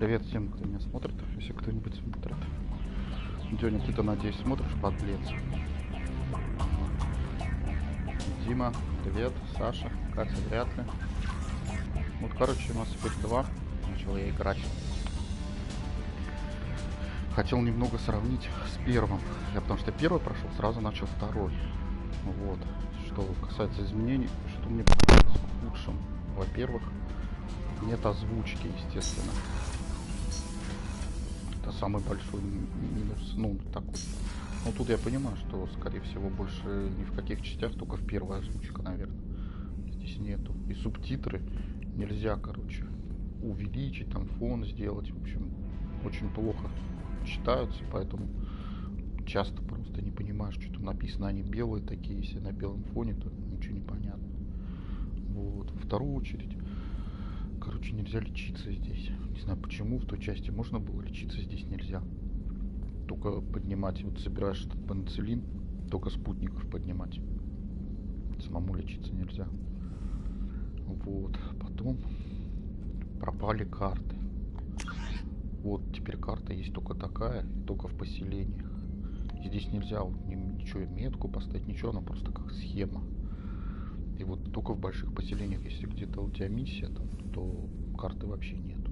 Привет всем, кто меня смотрит, если кто-нибудь смотрит. Дёня, ты-то, надеюсь, смотришь, подлец. Дима, привет. Саша, Катя, вряд ли. Вот, короче, у нас теперь два. Начал я играть. Хотел немного сравнить с первым. Я потому что первый прошел, сразу начал второй. Вот. Что касается изменений, что мне показалось худшим. Во-первых, нет озвучки, естественно. Это самый большой минус. Ну, такой. Ну, тут я понимаю, что, скорее всего, больше ни в каких частях, только в первой озвучка, наверное. Здесь нету. И субтитры нельзя, короче, увеличить, там, фон сделать. В общем, очень плохо читаются, поэтому часто просто не понимаешь, что там написано. Они белые такие, если на белом фоне, то ничего не понятно. Вот. Во вторую очередь, короче, нельзя лечиться здесь. Не знаю почему, в той части можно было лечиться, здесь нельзя. Только поднимать, вот собираешь этот пенициллин, только спутников поднимать. Самому лечиться нельзя. Вот, потом пропали карты. Вот, теперь карта есть только такая, только в поселениях. Здесь нельзя вот ничего, метку поставить, ничего, она просто как схема. И вот только в больших поселениях, если где-то у тебя миссия, там, то карты вообще нету.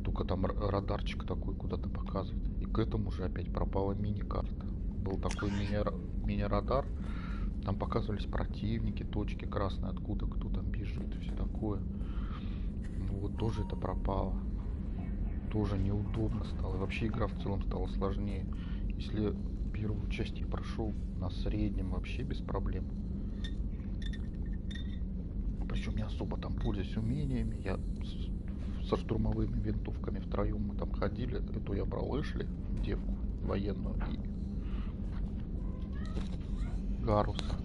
Только там радарчик такой куда-то показывает. И к этому же опять пропала мини-карта. Был такой мини-радар. Там показывались противники, точки красные, откуда кто там бежит и все такое. Ну вот тоже это пропало. Тоже неудобно стало. И вообще игра в целом стала сложнее. Если первую часть я прошел на среднем вообще без проблем. Причем не особо там пользуясь умениями. Я со штурмовыми винтовками втроем мы там ходили. Эту я брал Эшли, девку военную, и Гаруса.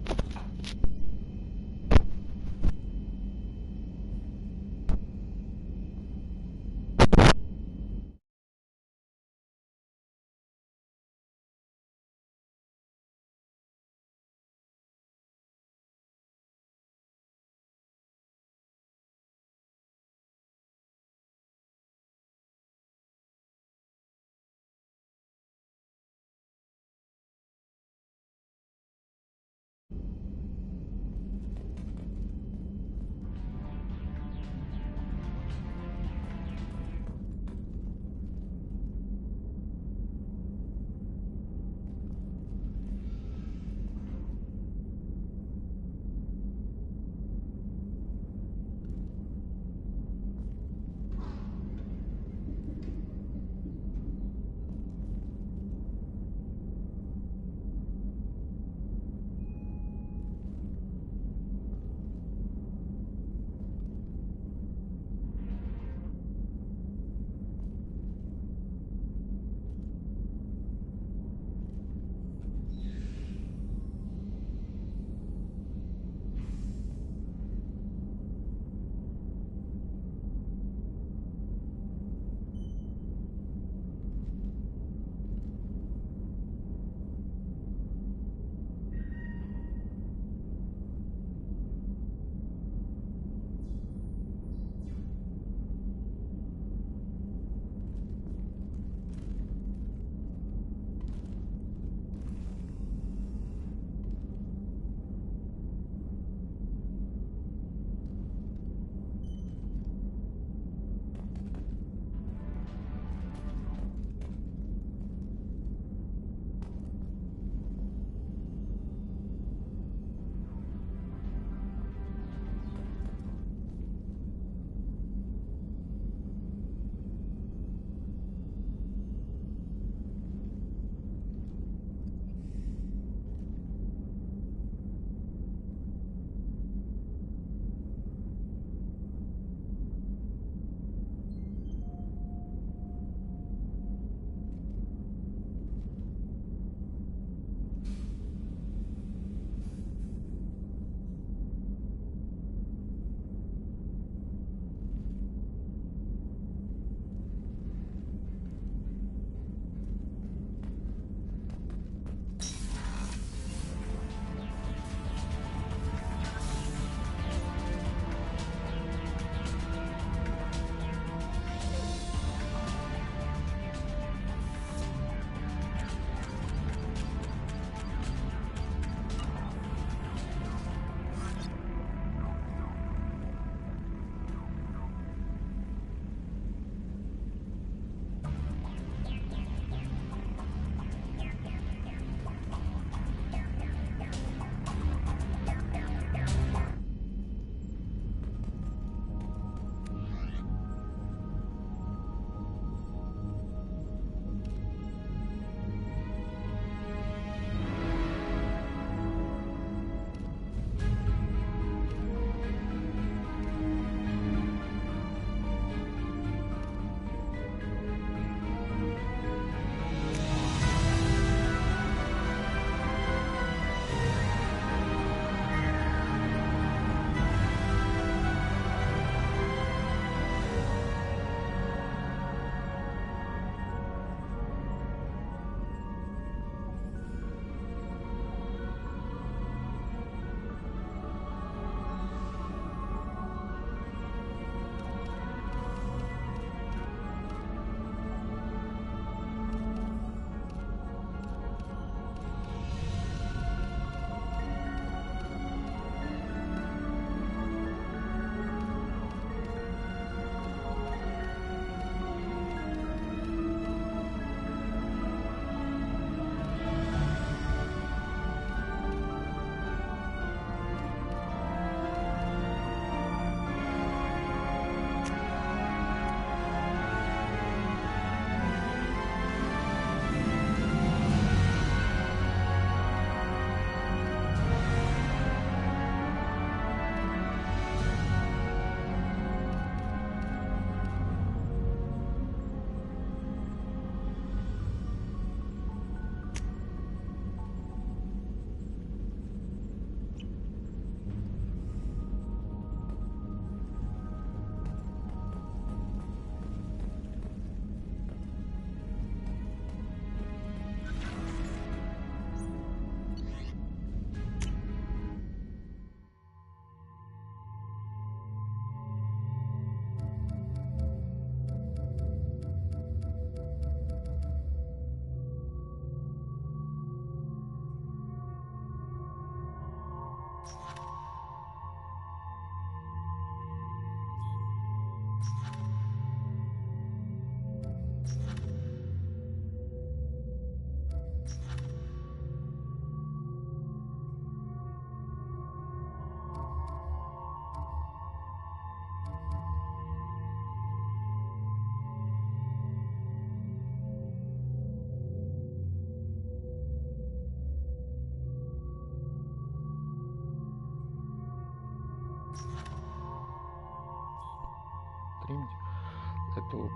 эту...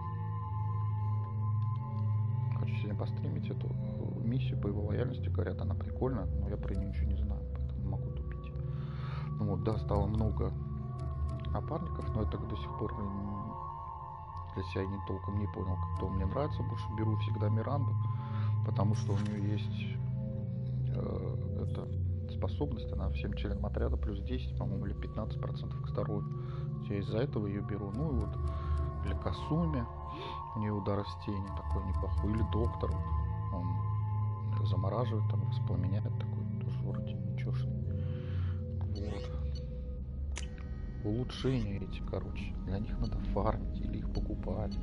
Хочу сегодня постримить эту миссию по его лояльности. Говорят, она прикольная, но я про нее ничего не знаю, поэтому могу тупить. Ну вот, да, стало много напарников, но я так до сих пор для себя не толком не понял, кто мне нравится. Больше беру всегда Миранду, потому что у нее есть эта способность, она всем членам отряда плюс 10, по-моему, или 15% к здоровью. Я из-за этого ее беру. Ну и вот или Касуми, у нее удар в тени такой неплохой, или Доктор, он замораживает, там воспламеняет, такой тоже вроде ничешный. Вот. Улучшения эти, короче, для них надо фармить или их покупать.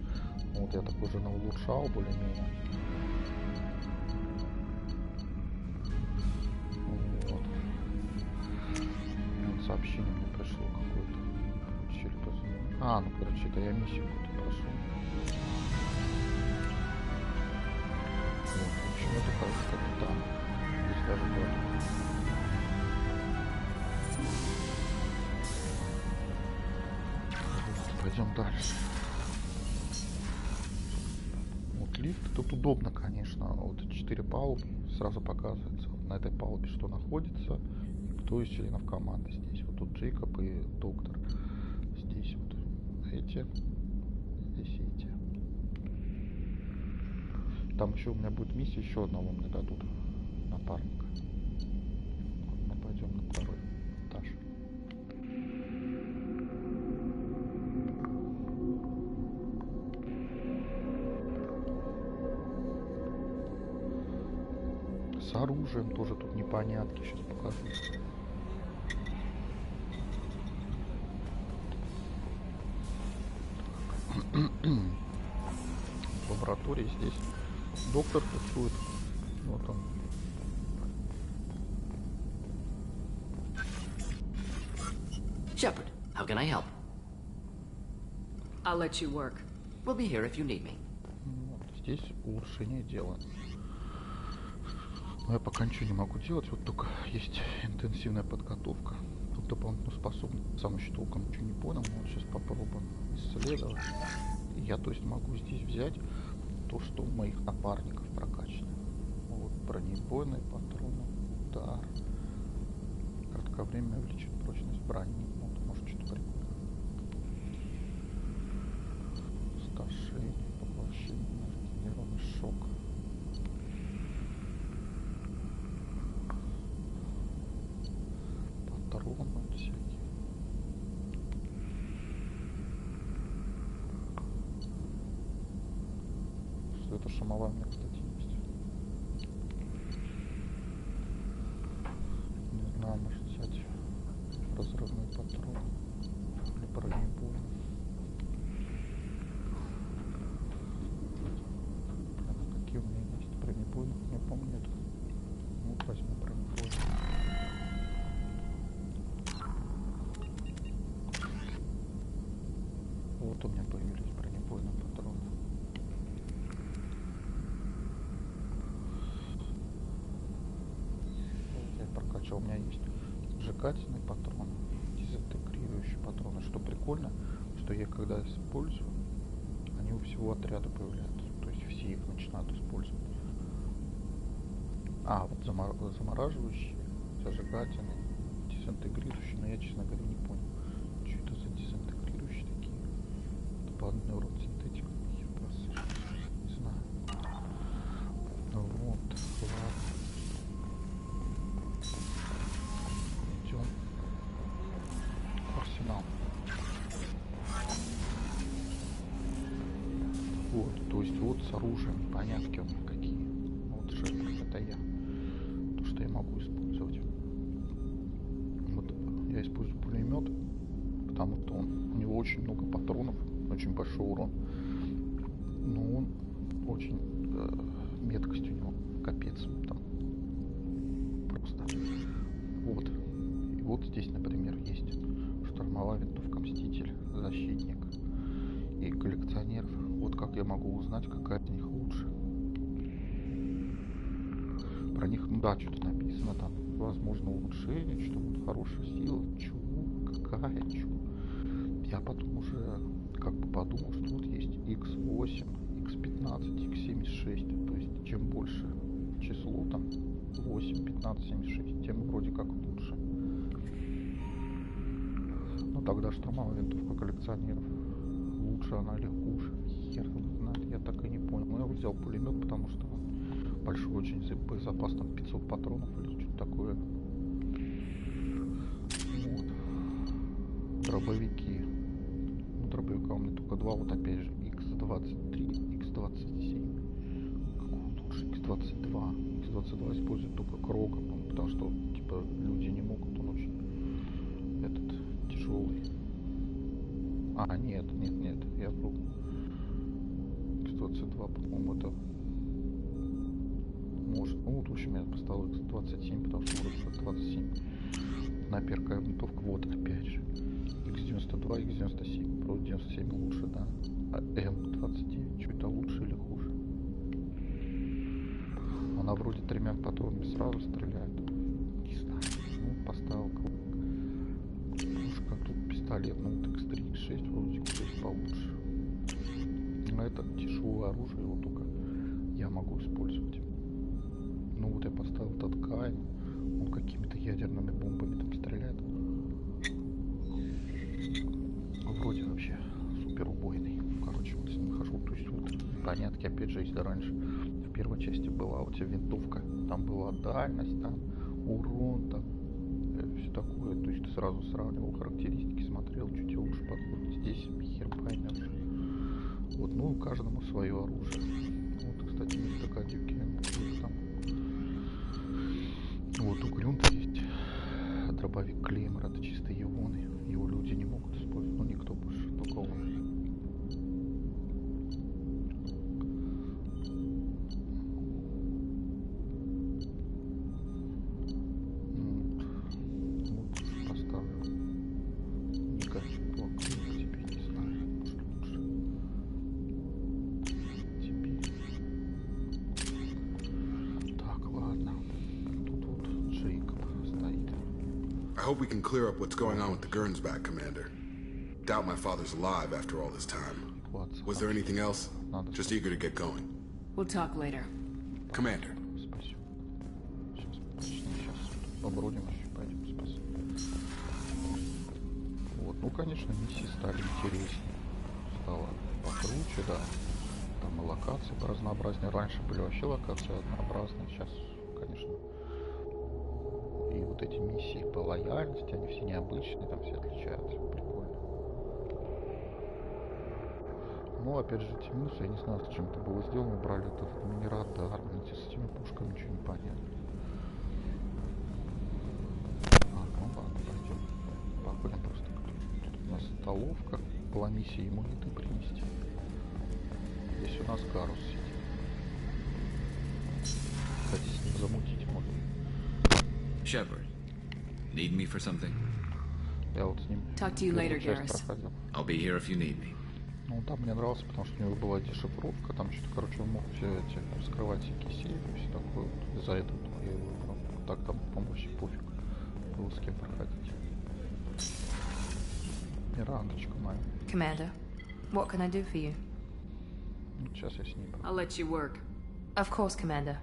Вот я так уже наулучшал более-менее. Вот. Вот сообщение мне пришло какое-то. Ну короче, это я миссию какую-то прошел. Вот, в общем, это как-то там. Здесь даже было. Пойдем дальше. Вот лифт. Тут удобно, конечно. Вот 4 палубы. Сразу показывается на этой палубе, что находится. Кто из членов команды здесь. Вот тут Джейкоб и Доктор. Здесь вот эти. Здесь эти. Там еще у меня будет миссия. Еще одного мне дадут напарника. Мы пойдем на второй этаж. С оружием тоже тут непонятки. Сейчас покажу. В лаборатории здесь доктор тусует. Вот он. Shepard, how can I help? I'll let you work. We'll be here if you need me. Вот, здесь улучшение дела. Но я пока ничего не могу делать. Вот только есть интенсивная подготовка. Тут дополнительную способность. Сам еще толком ничего не понял. Но вот сейчас попробуем исследовать. Я, то есть, могу здесь взять то, что у моих напарников прокачано. Вот бронебойные патроны, удар. Кратковременно увеличит прочность брони. Вот, может, что-то прикольное. Старшение, поглощение, нервный шок. Патроны всякие. Что это шамала у меня, кстати, есть. Не знаю, может взять разрывные патроны или бронебойные. Какие у меня есть бронебойных, не помню, нет. Ну, возьму бронебойные. Вот у меня появились бронебойные патроны. Я прокачал, у меня есть сжигательные патроны, дезинтегрирующие патроны. Что прикольно, что я когда использую, они у всего отряда появляются. То есть все их начинают использовать. А, вот замораживающие, зажигательные, дезинтегрирующие, но я, честно говоря, не понял, что это за дезинтегрирующие такие. Дополнительный урон синтетика. Не знаю. Вот, ладно. Идем в арсенал. Вот, то есть вот с оружием непонятки у меня какие. Вот Шепард, это я. То, что я могу использовать. Вот я использую пулемет, потому что у него очень много патронов, очень большой урон. Но он очень меткость у него капец там. Просто. Вот. И вот здесь, например, есть штурмовая винтовка Мститель, защитник и коллекционер. Вот как я могу узнать, какая из них лучше. Про них, ну да, что-то написано там. Возможно, улучшение, что вот хорошая сила. Чего? Какая? Чего? Я потом уже, как бы подумал, что вот есть X8, X15, X76. То есть чем больше число там 8, 15, 76, тем вроде как лучше. Ну тогда штурмовая винтовка коллекционеров. Лучше она или хуже? Хер его знает, я так и не понял. Но я вот взял пулемет, потому что он большой очень, боезапас там 500 патронов или что-то такое. Вот. Дробовики. Ну, дробовика у меня только два, вот опять же X23, X27. Какой лучше? X22. X22 используют только Крока, потому что типа люди не могут, он очень этот тяжелый. А, нет, я был X22, по-моему, это может. Ну вот в общем я поставил X27, потому что вроде как 27 наперкая винтовка, вот опять же X92, X97, вроде 97 лучше, да, а М29 что-то лучше или хуже? Она вроде тремя патронами сразу стреляет, не знаю, ну поставил пушка, тут пистолет, ну вот X3, X6 вроде как есть получше, но это тяжелое оружие, его только я могу использовать. Ну вот я поставил этот Кайн, он какими-то ядерными бомбами там стреляет. Вроде вообще супер убойный. Короче, вот с ним хожу. То есть вот понятки, опять же, если раньше в первой части была у тебя винтовка, там была дальность, там урон, там все такое. То есть ты сразу сравнивал характеристики, смотрел, что тебе лучше подходит. Здесь хер поймешь. Вот, ну каждому свое оружие. Вот, кстати, есть такая дюкин, там. Вот у Грюнта есть дробовик Клеймор, это чисто ионы. Его люди не могут использовать, ну никто больше, только он. Вот поставлю. Никаких блоков тебе не знаю, может лучше. Тебе. Так, ладно. Тут вот Джейкоб стоит. I hope we can clear up what's going on with the Gernsback, Commander. Doubt my father's alive after all this time. Was there anything else? Just eager to get going. We'll talk later. Commander. Спасибо. Сейчас побродим еще, пойдем спасибо. Вот, ну конечно миссии стали интереснее. Стало покруче, да. Там и локации поразнообразнее. Раньше были вообще локации однообразные. Сейчас, конечно, и вот эти миссии по лояльности, они все необычные, там все отличаются. Прикольно. Но опять же эти минусы, я не знаю, зачем это было сделано. Брали этот мини-радар, с этими пушками ничего не понятно. Ну ладно, пойдем. Походим просто. Тут у нас столовка. Была миссия ему еды принести. Здесь у нас Гарус сидит. Кстати, с ним замутить можно. Shepard, need me for something? Я вот с ним Talk to you later, часть Garrus. проходил. I'll be here if you need me. Ну, там мне нравился, потому что у него была дешифровка, там что-то, короче, он мог все эти раскрывать всякие сейфы и все такое. Вот. Из-за этого я его выбрал. Так там, по-моему, вообще пофиг было с кем проходить. Мирандочка моя. Commander, what can I do for you? Ну, сейчас я с ней I'll let you work. Of course, Commander.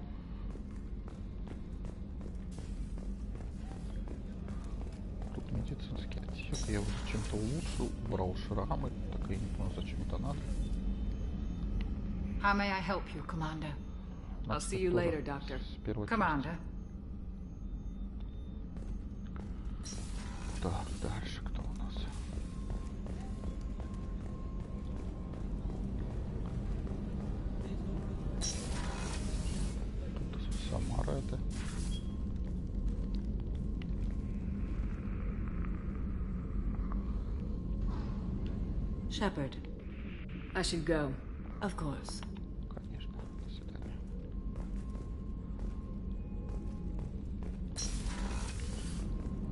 Тут медицинский отсек. Я его зачем-то улучшил, убрал шрамы. Так я не понял, зачем это надо. How may I help you, Commander? I'll see you later, Doctor. Commander. Так, дальше кто у нас? Тут Самара это. Shepard. I should go. Of course. Конечно, до свидания.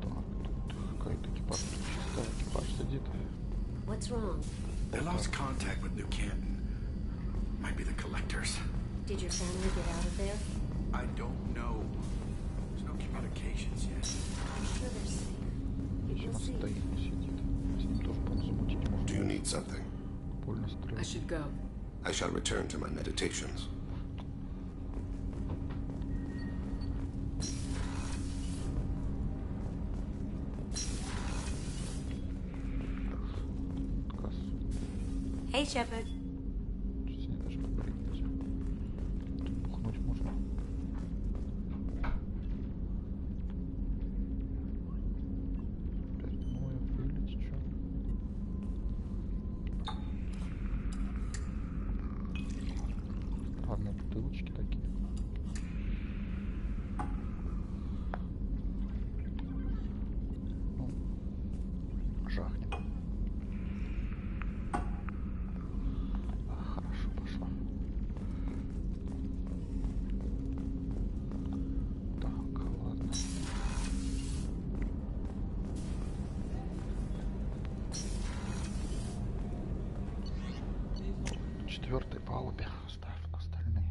Так, тут какая-то экипаж, чисто экипаж сидит. What's wrong? They lost contact with New Canton. Might be the collectors. Did your family get out of there? I don't know. There's no communications yet. I'm sure they're safe. Еще You'll на see. стоит сидит. С ним тоже, по-моему, замутить можно. Do you need something? Прикольно стрелять. I should go. I shall return to my meditations. Hey, Shepard. Сейчас не даже поговорить. Тут бухнуть можно. Опять Ноя вылить, чё? Ладно, бутылочки такие. Ну, жахнем. Хорошо пошло. Так, ладно. Четвертой палубе оставь остальные.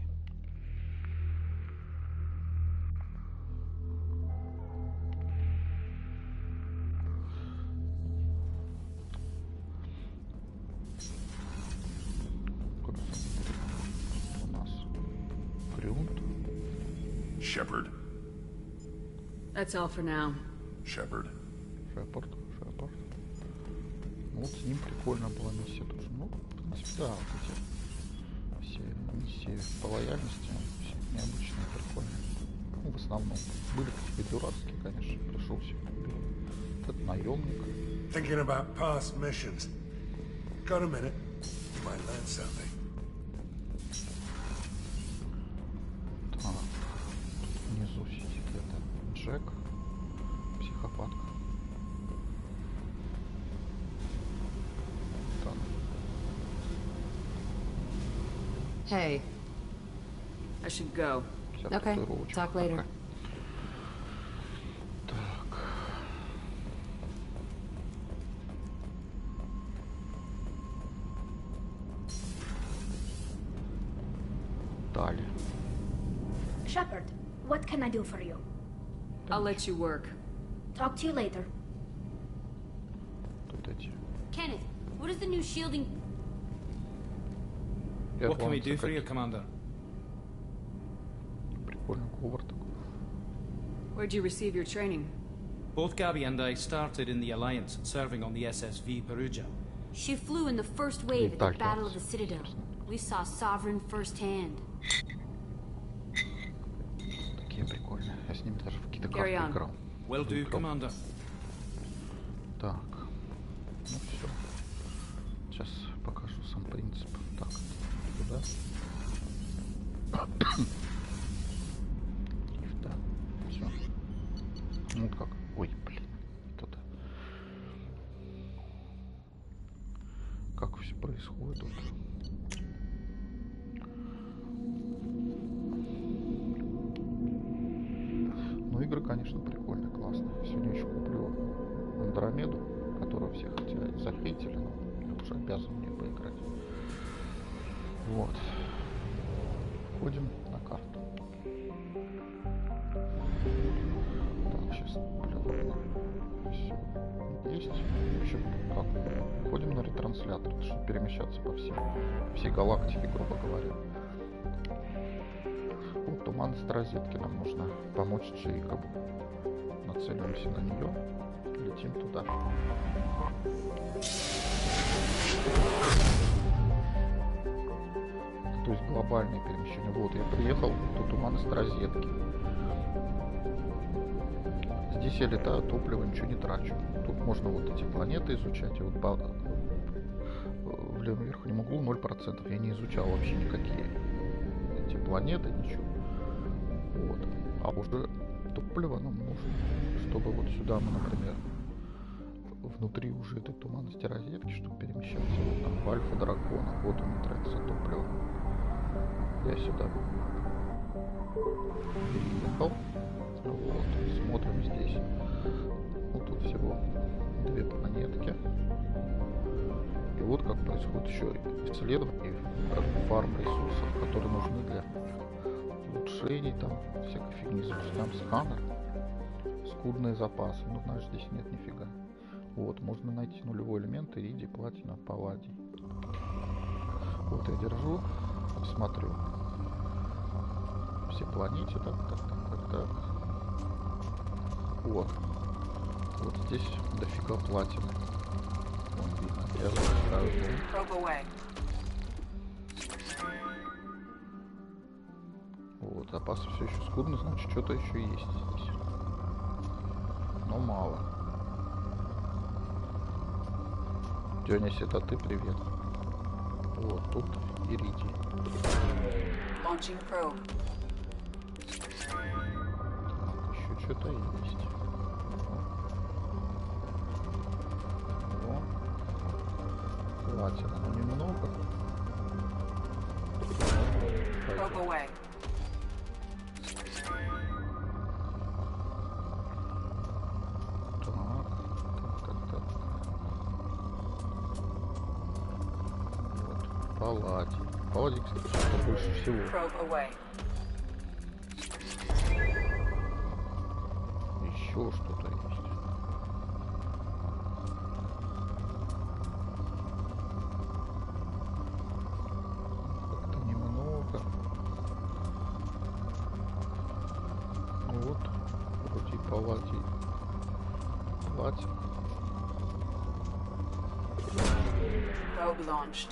У нас Грюнд. Shepard. That's all for now. Shepard. Шепард. Ну, вот с ним прикольно была миссия тоже. Ну, в принципе, да, вот эти все миссии по лояльности, все необычные, прикольные. Ну, в основном. Были какие-то дурацкие, конечно, пришел всех убил. Этот наемник. Thinking about past missions. Got a minute? You might learn something. Так, тут внизу сидит этот Джек, психопатка. Так, Hey. I should go. вся Okay, татуировочка talk later. такая. Так. Далее. Shepard, what can I do for you? I'll let you work. Talk to you later. Тут эти. Kenneth, what is the new shielding? What can we Ирландцы do for you, какие. Commander? Прикольный говор такой. Where'd you receive your training? Both Gabby and I started in the Alliance, serving on the SSV Perugia. She flew in the first wave at the Итальянцы. Battle of the Citadel. We saw Sovereign firsthand. Такие прикольные. Я с ними даже в какие-то Carry карты on. играл. Will do, Играл. Commander. Так. Ну все. Сейчас покажу сам принцип. Так, туда. Да. Все. Ну вот как. Ой, блин. Туда. Как все происходит тут. Ну, игры, конечно, прикольные, классные. Сегодня еще куплю Андромеду, которую все хотели, захейтили, но я уже обязан в нее поиграть. Вот. Входим на карту. Так, сейчас плавно все есть. В общем, как? Входим на ретранслятор, чтобы перемещаться по всей галактике, грубо говоря. Вот туманность разведки нам нужно помочь Джейкобу. Нацелимся на нее. Летим туда. То есть глобальное перемещение. Вот я приехал, тут туманность разведки. Здесь я летаю, топливо ничего не трачу. Тут можно вот эти планеты изучать. И вот в левом верхнем углу 0%. Я не изучал вообще никакие эти планеты, ничего. Вот. А уже топливо нам нужно, чтобы вот сюда мы, например, внутри уже этой туманности разведки, чтобы перемещаться. Вот там в Альфа Дракона. Вот у меня тратится топливо. Я сюда переехал. Вот. Смотрим здесь. Вот тут всего 2 планетки. И вот как происходит еще исследование фарм ресурсов, которые нужны для улучшений, там всякой фигни. Запускаем сканер. Скудные запасы. Ну, знаешь, здесь нет нифига. Вот, можно найти нулевой элемент, иридий, платина, палладий. Вот я держу, смотрю. Все планеты, так. Вот здесь дофига платины. Вон видно, я запускаю. Вот, запасы все еще скудны, значит, что-то еще есть здесь. Но мало. Дёнис, это ты, привет. Вот, тут иридий. Еще что-то есть. Платина, но немного. Вот, палладий, кстати, что больше всего. Еще что-то есть. Как-то немного. Вот, вроде палладий. Платин. Probe launched.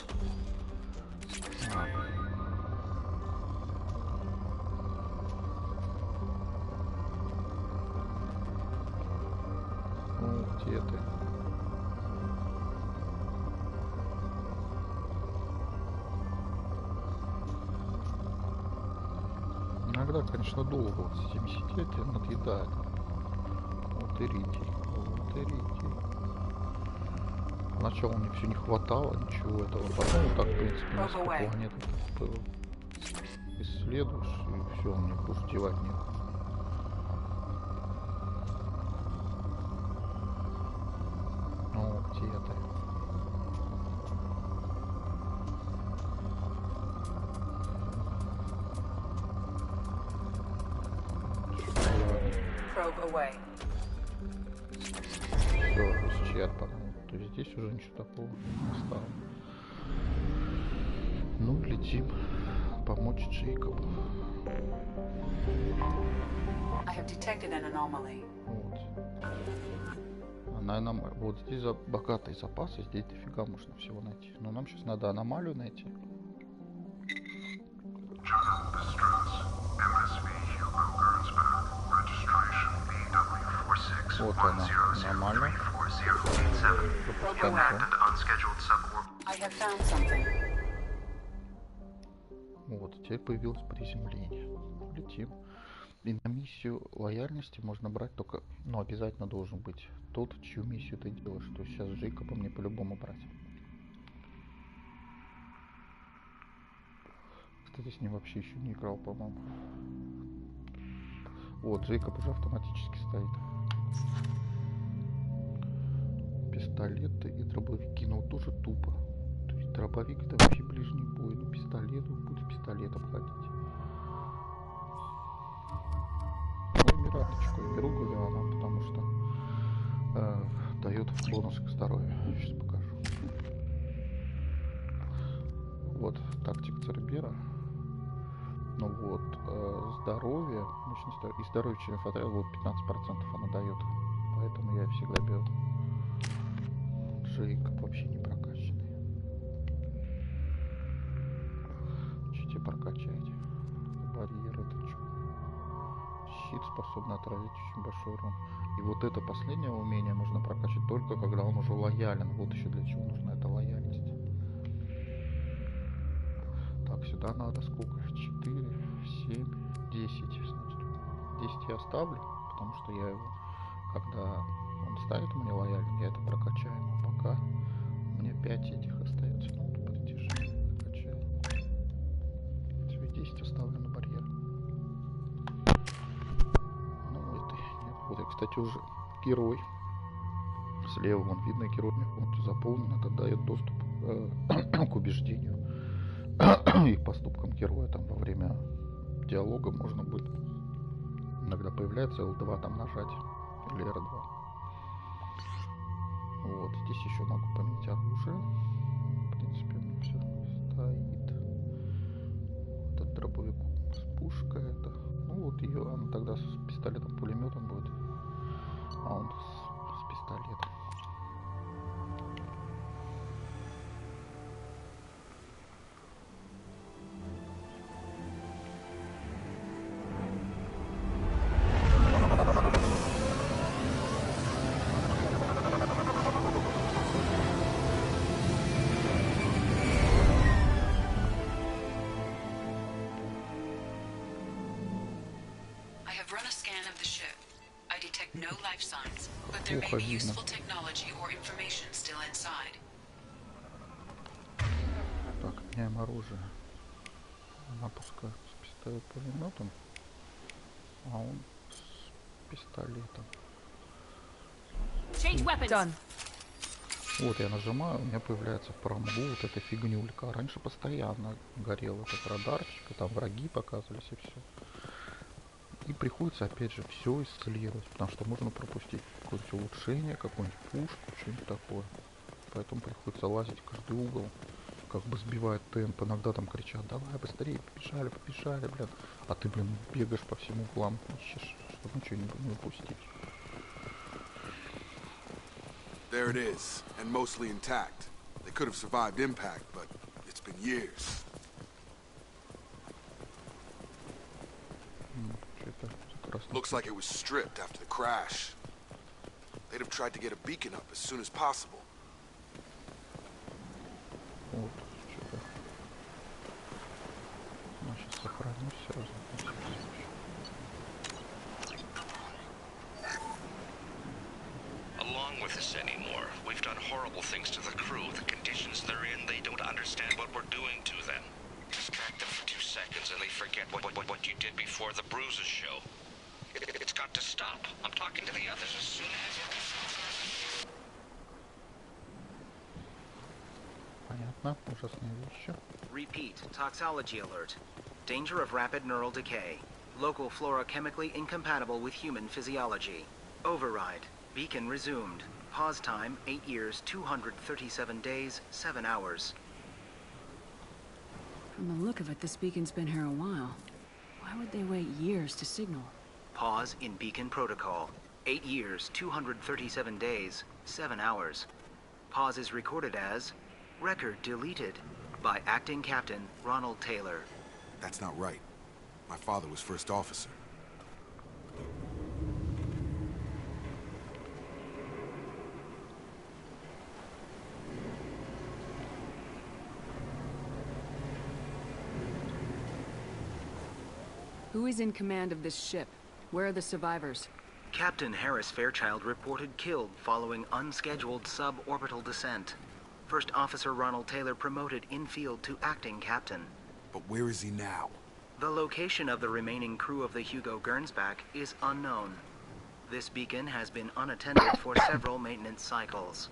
Ну, где ты? Иногда, конечно, долго вот с этими сидеть надъедает. Вот иридий. Поначалу мне все не хватало, ничего этого. Потом вот так, в принципе, несколько планет было. Исследуешь, и все, мне больше делать нет. Ну, где ты? Все, исчерпано. То есть здесь уже ничего такого не стало. Ну, летим помочь Джейкобу. Вот. Вот здесь богатые запасы, здесь дофига можно всего найти. Но нам сейчас надо аномалию найти. Вот она, аномалия. Вот, теперь появилось приземление. Летим. И на миссию лояльности можно брать только, ну, обязательно должен быть тот, чью миссию ты делаешь. То есть сейчас Джейкоба мне по-любому брать. Кстати, с ним вообще еще не играл, по-моему. Вот, Джейкоб уже автоматически стоит. Пистолеты и дробовики, но тоже тупо. То есть дробовик это вообще ближний бой, но пистолет будет пистолетом ходить. Ну, Мираточку я беру Гулиана, потому что дает бонус к здоровью. Сейчас покажу. Вот тактик Цербера. Ну вот, здоровье, мощность и здоровье членов отряда, вот 15% она дает. Поэтому я всегда беру. Джейкоб вообще не прокачанный. Чуть прокачать. Барьер это что? Щит способный отразить очень большой урон. И вот это последнее умение можно прокачать только когда он уже лоялен. Вот еще для чего нужна эта лояльность. Так, сюда надо сколько? 4, 7, 10. Значит, 10 я оставлю, потому что я его, когда он ставит мне лояльность, я это прокачаю. А пока мне 5 этих остается. Ну, вот притяжение прокачаю. Все, 10 оставлю на барьер. Ну, это нет. Вот я, кстати, уже герой. Слева вон видно, герой полностью заполнен. Это дает доступ к убеждению и поступкам героя. Там во время диалога можно будет, иногда появляется L2 там нажать или R2. Вот здесь еще могу поменять оружие. В принципе, все стоит. тогда с пистолетом-пулеметом будет. А он с пистолетом. No life signs, but there may be useful technology or information still inside. Так, меняем оружие. Она пускай с пистолет-пулеметом, а он с пистолетом. Done. Вот я нажимаю, у меня появляется в правом углу вот эта фигнюлька. Раньше постоянно горел этот радарчик, и там враги показывались и все. И приходится опять же все исследовать, потому что можно пропустить какое-нибудь улучшение, какую-нибудь пушку, что-нибудь такое. Поэтому приходится лазить в каждый угол, как бы сбивает темп. Иногда там кричат: давай быстрее, побежали, побежали, блин. А ты, блин, бегаешь по всем углам, ищешь, чтобы ничего не упустить. There it is, and mostly intact. They could have survived impact, but it's been years. Looks like it was stripped after the crash. They'd have tried to get a beacon up as soon as possible. Вот, что-то. Ну, сейчас сохраню все. Along with us anymore. We've done horrible things to the crew. The conditions they're in, they don't understand what we're doing to them. Distract them for 2 seconds and they forget what you did before the bruises show. It's got to stop. I'm talking to the others as soon as... Понятно, ужасные вещи. Repeat, toxology alert. Danger of rapid neural decay. Local flora chemically incompatible with human physiology. Override. Beacon resumed. Pause time 8 years, 237 days, 7 hours. From the look of it, this beacon's been here a while. Why would they wait years to signal? Pause in beacon protocol. 8 years, 237 days, 7 hours. Pause is recorded as record deleted by acting captain Ronald Taylor. That's not right. My father was first officer. Who is in command of this ship? Where are the survivors? Captain Harris Fairchild reported killed following unscheduled suborbital descent. First Officer Ronald Taylor promoted in-field to acting captain. But where is he now? The location of the remaining crew of the Hugo Gernsback is unknown. This beacon has been unattended for several maintenance cycles.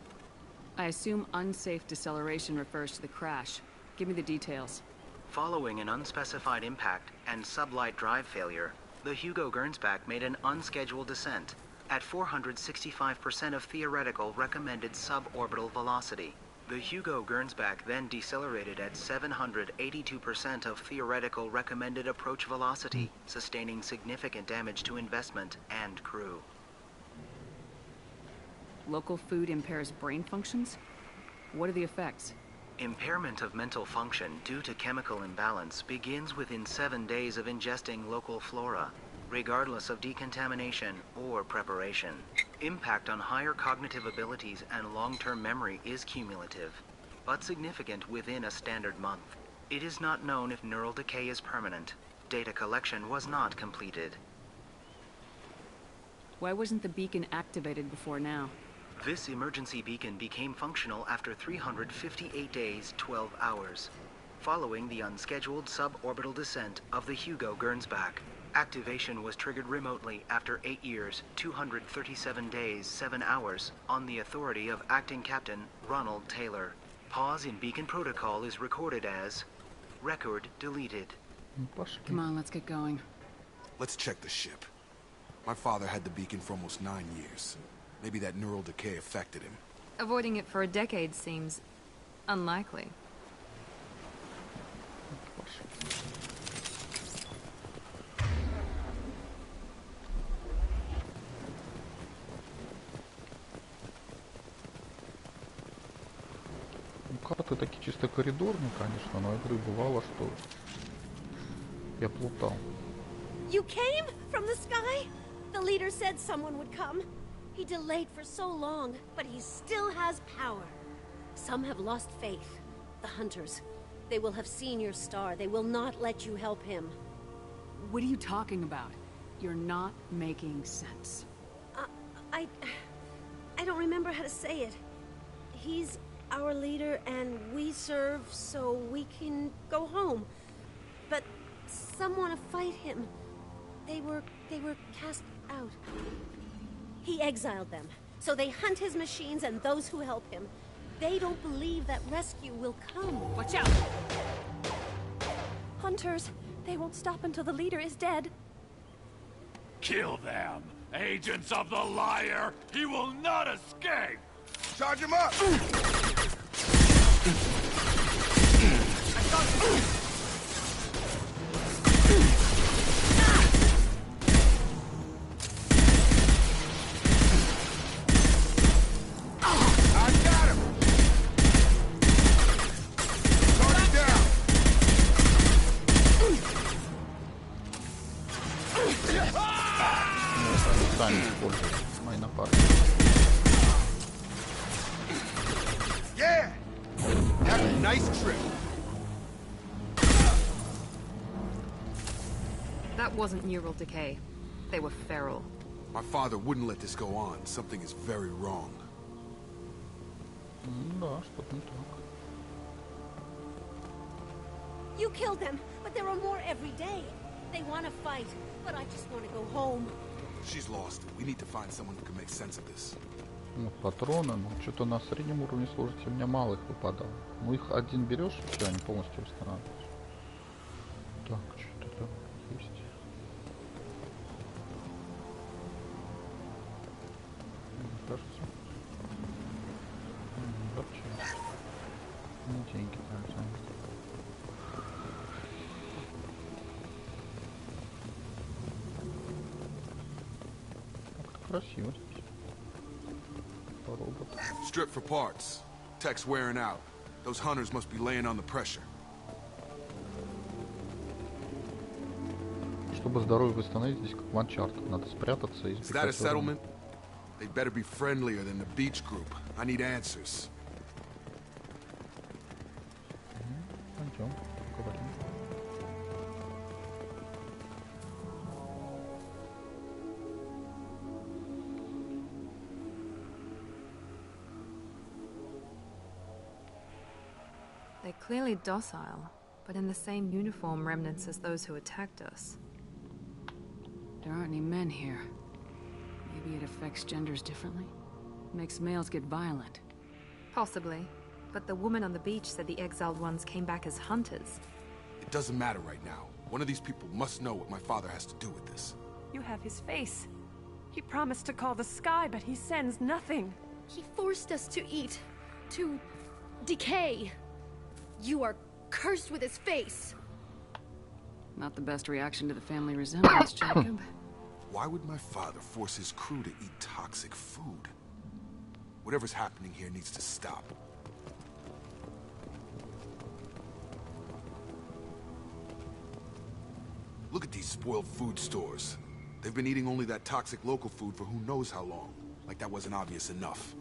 I assume unsafe deceleration refers to the crash. Give me the details. Following an unspecified impact and sublight drive failure, the Hugo Gernsback made an unscheduled descent at 465% of theoretical recommended suborbital velocity. The Hugo Gernsback then decelerated at 782% of theoretical recommended approach velocity, sustaining significant damage to investment and crew. Local food impairs brain functions? What are the effects? Impairment of mental function due to chemical imbalance begins within 7 days of ingesting local flora, regardless of decontamination or preparation. Impact on higher cognitive abilities and long-term memory is cumulative, but significant within a standard month. It is not known if neural decay is permanent. Data collection was not completed. Why wasn't the beacon activated before now? This emergency beacon became functional after 358 days, 12 hours, following the unscheduled suborbital descent of the Hugo Gernsback. Activation was triggered remotely after 8 years, 237 days, 7 hours, on the authority of Acting Captain Ronald Taylor. Pause in beacon protocol is recorded as record deleted. Come on, let's get going. Let's check the ship. My father had the beacon for almost 9 years. Maybe that neural decay affected him. Avoiding it for a decade seems unlikely. карты такие чисто коридорные, конечно, но я говорю, бывало, что я плутал. You came from the sky? The leader said someone would come. He delayed for so long, but he still has power. Some have lost faith. The hunters. They will have seen your star. They will not let you help him. What are you talking about? You're not making sense. I don't remember how to say it. He's our leader and we serve so we can go home. But some want to fight him. They were cast out. He exiled them, so they hunt his machines and those who help him. They don't believe that rescue will come. Watch out! Hunters, they won't stop until the leader is dead. Kill them! Agents of the liar! He will not escape! Charge him up! Yeah! Have a nice trip. That wasn't neural decay. They were feral. My father wouldn't let this go on. Something is very wrong. Да, что-то не так. You killed them, but there are more every day. They want to fight, but I just want to go home. She's lost. We need to find someone who can make sense of this. Ну, патроны, ну, что-то на среднем уровне сложности у меня мало их выпадало. Ну, их один берешь, и все, они полностью восстанавливаются. Так, что-то там есть. Кажется. Вообще. Ну, деньги там заняты. Как-то красиво здесь. Strip for parts. Tech's wearing out. Those hunters must be laying on the pressure. Чтобы здоровье восстановить, здесь как в Uncharted. Надо спрятаться и Is that a settlement? They'd better be friendlier than the beach group. I need answers. Пойдем, поговорим. They're clearly docile, but in the same uniform remnants as those who attacked us. There aren't any men here. Maybe it affects genders differently? Makes males get violent. Possibly. But the woman on the beach said the exiled ones came back as hunters. It doesn't matter right now. One of these people must know what my father has to do with this. You have his face. He promised to call the sky, but he sends nothing. He forced us to eat, to decay. You are cursed with his face. Not the best reaction to the family resemblance, Jacob. Why would my father force his crew to eat toxic food? Whatever's happening here needs to stop. Look at these spoiled food stores. They've been eating only that toxic local food for who knows how long. Like that wasn't obvious enough.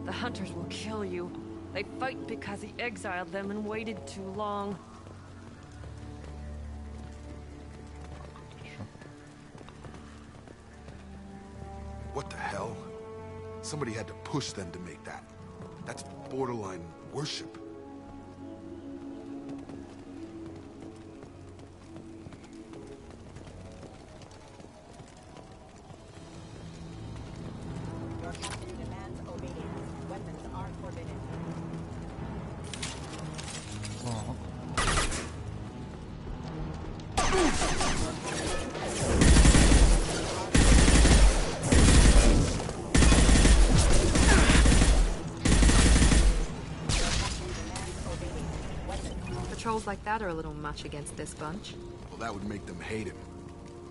The hunters will kill you. They fight because he exiled them and waited too long. What the hell? Somebody had to push them to make that. That's borderline worship. Patrols like that are a little much against this bunch. Well, that would make them hate him.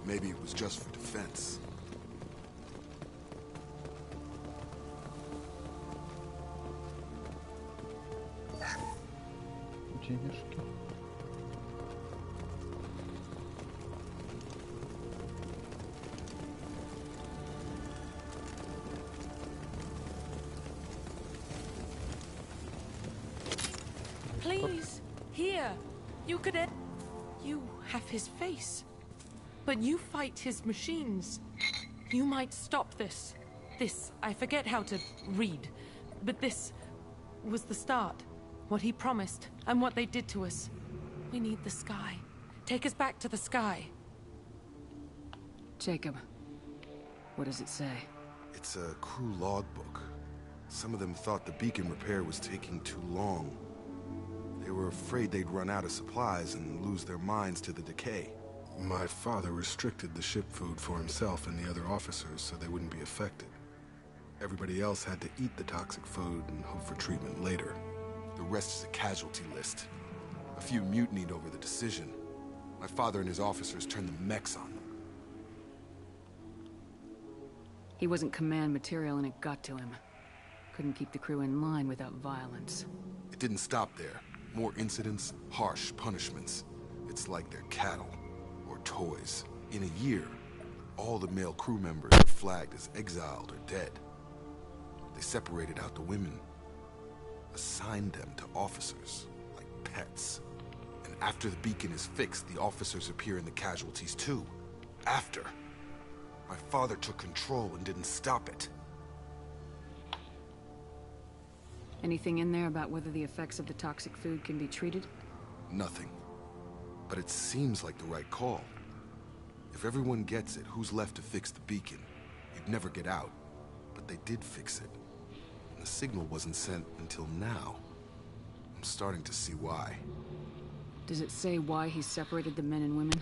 Maybe it was just for defense. Денежки. Please, here. You could. You have his face. But you fight his machines. You might stop this. This, I forget how to read. But this was the start. What he promised, and what they did to us. We need the sky. Take us back to the sky. Jacob, what does it say? It's a crew logbook. Some of them thought the beacon repair was taking too long. They were afraid they'd run out of supplies and lose their minds to the decay. My father restricted the ship food for himself and the other officers so they wouldn't be affected. Everybody else had to eat the toxic food and hope for treatment later. The rest is a casualty list. A few mutinied over the decision. My father and his officers turned the mechs on them. He wasn't command material and it got to him. Couldn't keep the crew in line without violence. It didn't stop there. More incidents, harsh punishments. It's like they're cattle, or toys. In a year, all the male crew members are flagged as exiled or dead. They separated out the women, assigned them to officers, like pets. And after the beacon is fixed, the officers appear in the casualties too. After. My father took control and didn't stop it. Anything in there about whether the effects of the toxic food can be treated? Nothing. But it seems like the right call. If everyone gets it, who's left to fix the beacon? You'd never get out. But they did fix it. And the signal wasn't sent until now. I'm starting to see why. Does it say why he separated the men and women?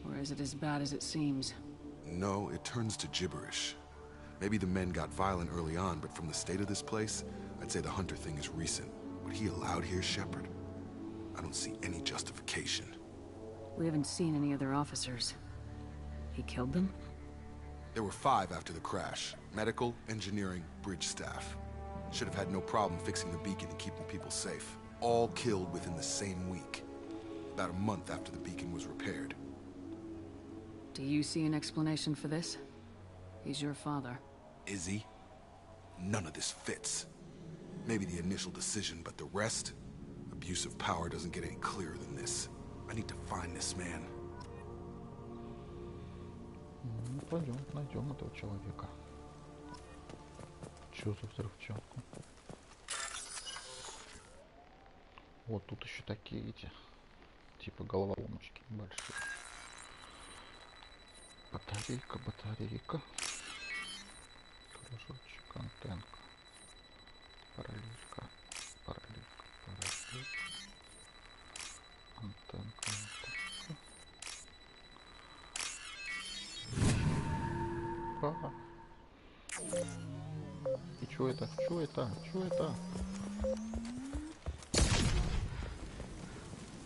Or is it as bad as it seems? No, it turns to gibberish. Maybe the men got violent early on, but from the state of this place, I'd say the Hunter thing is recent. What he allowed here, Shepard? I don't see any justification. We haven't seen any other officers. He killed them? There were 5 after the crash. Medical, engineering, bridge staff. Should have had no problem fixing the beacon and keeping people safe. All killed within the same week. About a month after the beacon was repaired. Do you see an explanation for this? He's your father. Is he? None of this fits. Maybe the initial decision, but the rest? Abuse of power doesn't get any clearer than this. I need to find this man. Ну, пойдем, найдем этого человека. Чё за взрывчатку? Вот тут еще такие эти, типа головоломочки большие. Батарейка, батарейка. Кружочек, антенка. Параллелька, параллелька, параллелька. Антенка, антенка. Ага. И чё это? Чё это? Чё это?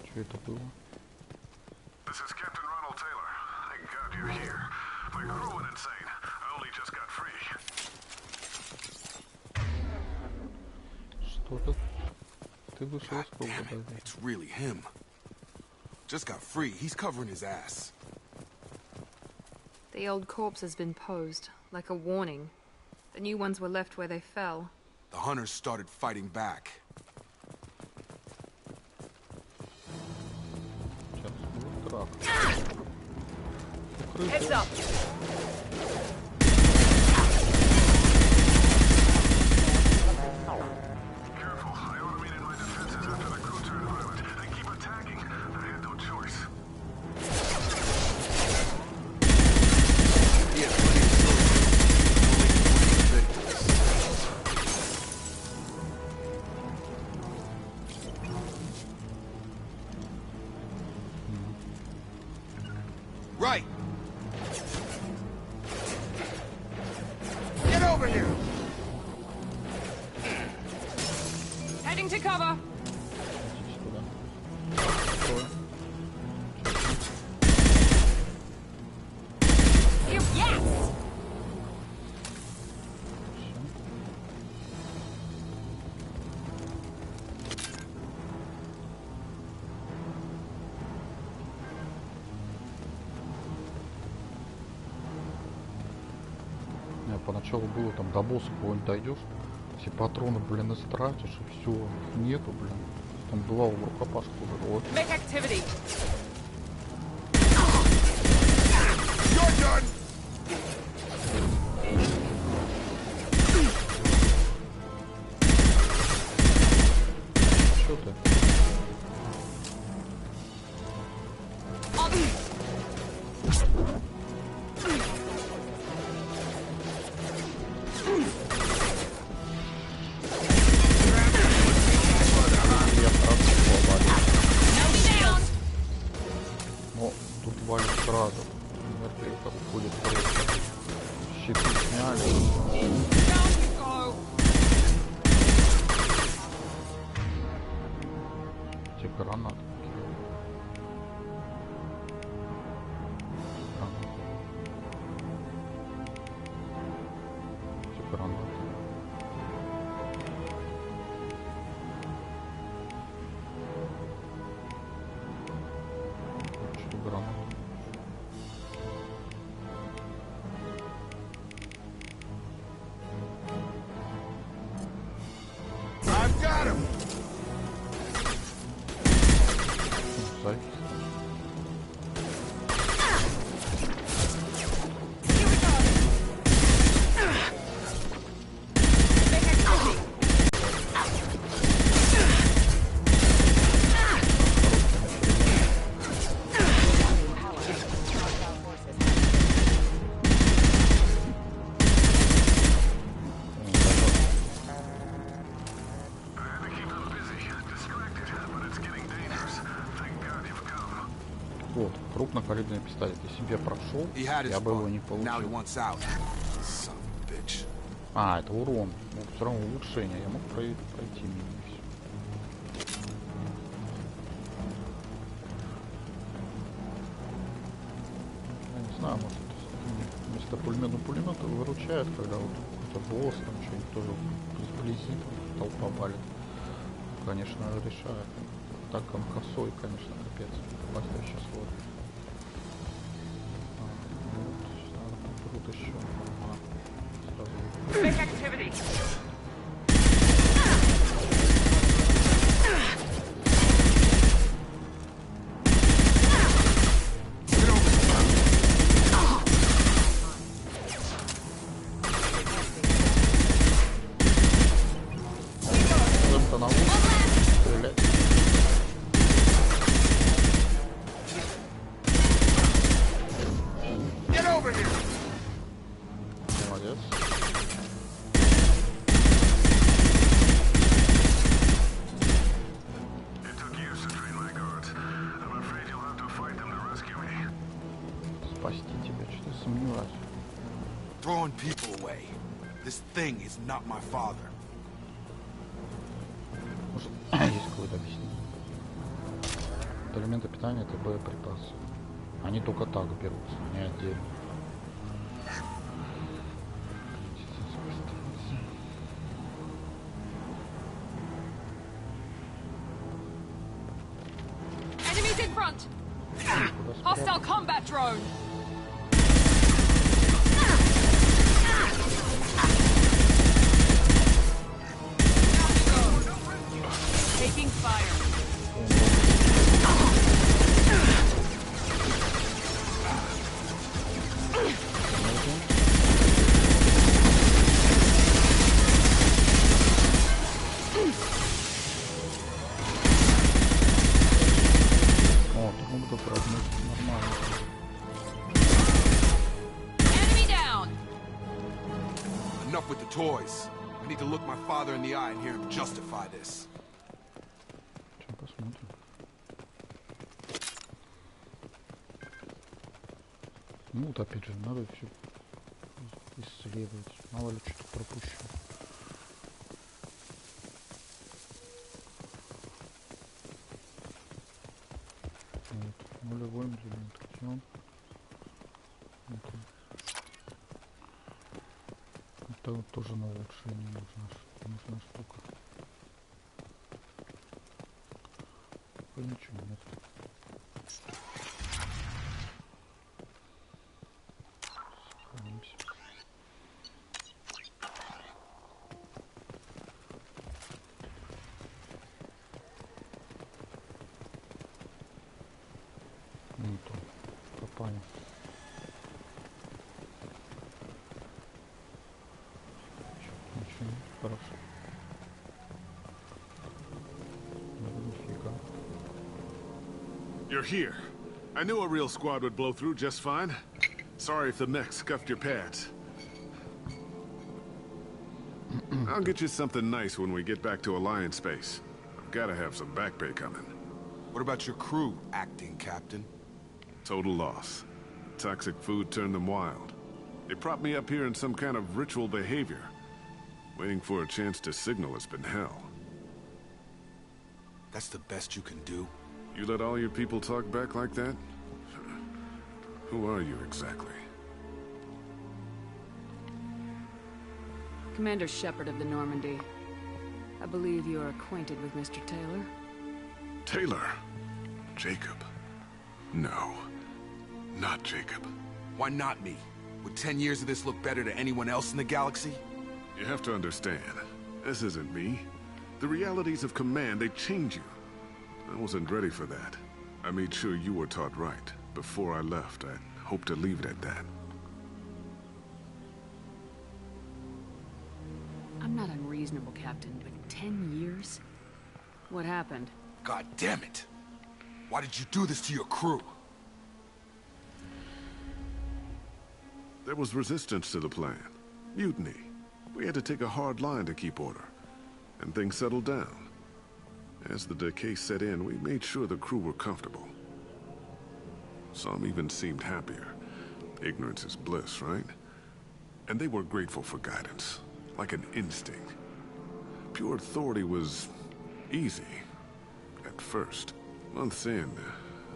Чё это было? This is Captain Ronald Taylor. Thank God you're here. My crew went insane. I only just got free. Что-то ты вышел из круга. It's really him. Just got free. He's covering his ass. The old corpse has been posed, like a warning. The new ones were left where they fell. The hunters started fighting back. Heads up! Careful, I automated my defenses after the crew turned violent. They keep attacking. I had no choice. Right! Get over here! Heading to cover! поначалу было, там до босса какого-нибудь дойдешь, все патроны, блин, истратишь, и все, нету, блин. Там бывало в рукопашку уже. Вот. Что ты? Но тут валит сразу. Смотри, как ходит. Щиты сняли. Эти гранаты. Эти гранаты. Что гранаты? I've got him. Запись. Вот, крупнокалиберный пистолет. Если бы я прошел, я бы его не получил. А, это урон. Ну, все равно улучшение. Я мог пройти мимо и все. Я не знаю, может вместо пулемета выручает, когда вот какой-то босс, там что-нибудь тоже сблизи, толпа валит. Конечно, решает. Так он косой, конечно, капец. Настоящий слот. Вот, надо попрут еще. Сразу. Это на улице стрелять. Молодец. Спасти тебя, что ты сомневаешься? Throwing people away. This thing is not my father. Может, есть какое-то объяснение. Это элементы питания, это боеприпасы. Они только так берутся, не отдельно. Enemies in front! Hostile combat drone! Taking fire. О, тут могут отправить нормально. Enemy down! Enough with the toys. I need to look my father in the eye and hear him justify this. Сейчас посмотрим. Ну вот опять же, надо все исследовать. Мало ли что-то пропущу. Вот. Нулевой миллиметр. Это вот тоже на улучшение нужна штука. Ничего нет. Сохранимся. Хорошо. Нифига. You're here. I knew a real squad would blow through just fine. Sorry if the mech scuffed your pads. I'll get you something nice when we get back to Alliance space. I've got to have some back pay coming. What about your crew, acting captain? Total loss. Toxic food turned them wild. They propped me up here in some kind of ritual behavior. Waiting for a chance to signal has been hell. That's the best you can do? You let all your people talk back like that? Who are you exactly? Commander Shepard of the Normandy. I believe you are acquainted with Mr. Taylor. Taylor? Jacob? No. Not Jacob. Why not me? Would 10 years of this look better to anyone else in the galaxy? You have to understand, this isn't me. The realities of command, they change you. I wasn't ready for that. I made sure you were taught right. Before I left, I hoped to leave it at that. I'm not unreasonable, Captain, but 10 years? What happened? God damn it! Why did you do this to your crew? There was resistance to the plan. Mutiny. We had to take a hard line to keep order. And things settled down. As the decay set in, we made sure the crew were comfortable. Some even seemed happier. Ignorance is bliss, right? And they were grateful for guidance, like an instinct. Pure authority was easy, at first. Months in,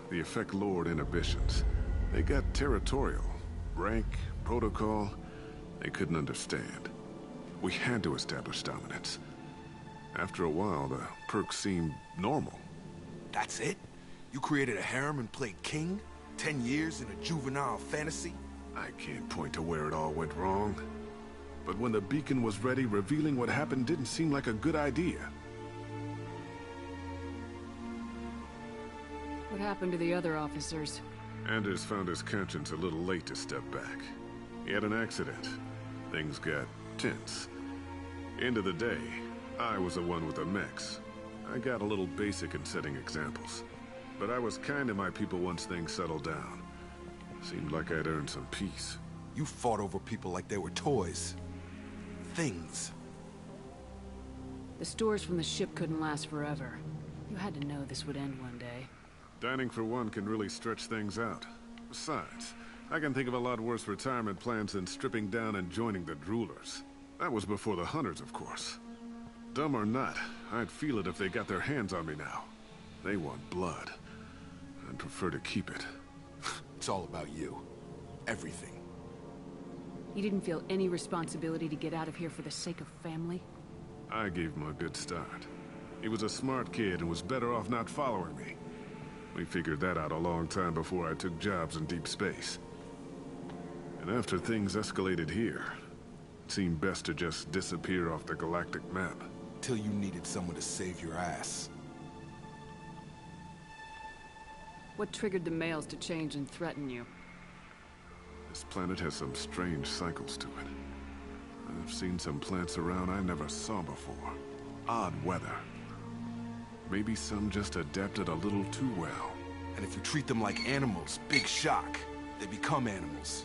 the effect lowered inhibitions. They got territorial. Rank, protocol, they couldn't understand. We had to establish dominance. After a while, the perks seemed normal. That's it? You created a harem and played king? 10 years in a juvenile fantasy? I can't point to where it all went wrong. But when the beacon was ready, revealing what happened didn't seem like a good idea. What happened to the other officers? Anders found his conscience a little late to step back. He had an accident. Things got tense. End of the day, I was the one with the mechs. I got a little basic in setting examples. But I was kind to my people once things settled down. Seemed like I'd earned some peace. You fought over people like they were toys. Things. The stores from the ship couldn't last forever. You had to know this would end one day. Dining for one can really stretch things out. Besides, I can think of a lot worse retirement plans than stripping down and joining the Droolers. That was before the Hunters, of course. Dumb or not, I'd feel it if they got their hands on me now. They want blood. I'd prefer to keep it. It's all about you. Everything. You didn't feel any responsibility to get out of here for the sake of family? I gave him a good start. He was a smart kid and was better off not following me. We figured that out a long time before I took jobs in deep space. And after things escalated here, it seemed best to just disappear off the galactic map. Till you needed someone to save your ass. What triggered the males to change and threaten you? This planet has some strange cycles to it. I've seen some plants around I never saw before. Odd weather. Maybe some just adapted a little too well. And if you treat them like animals, big shock. They become animals.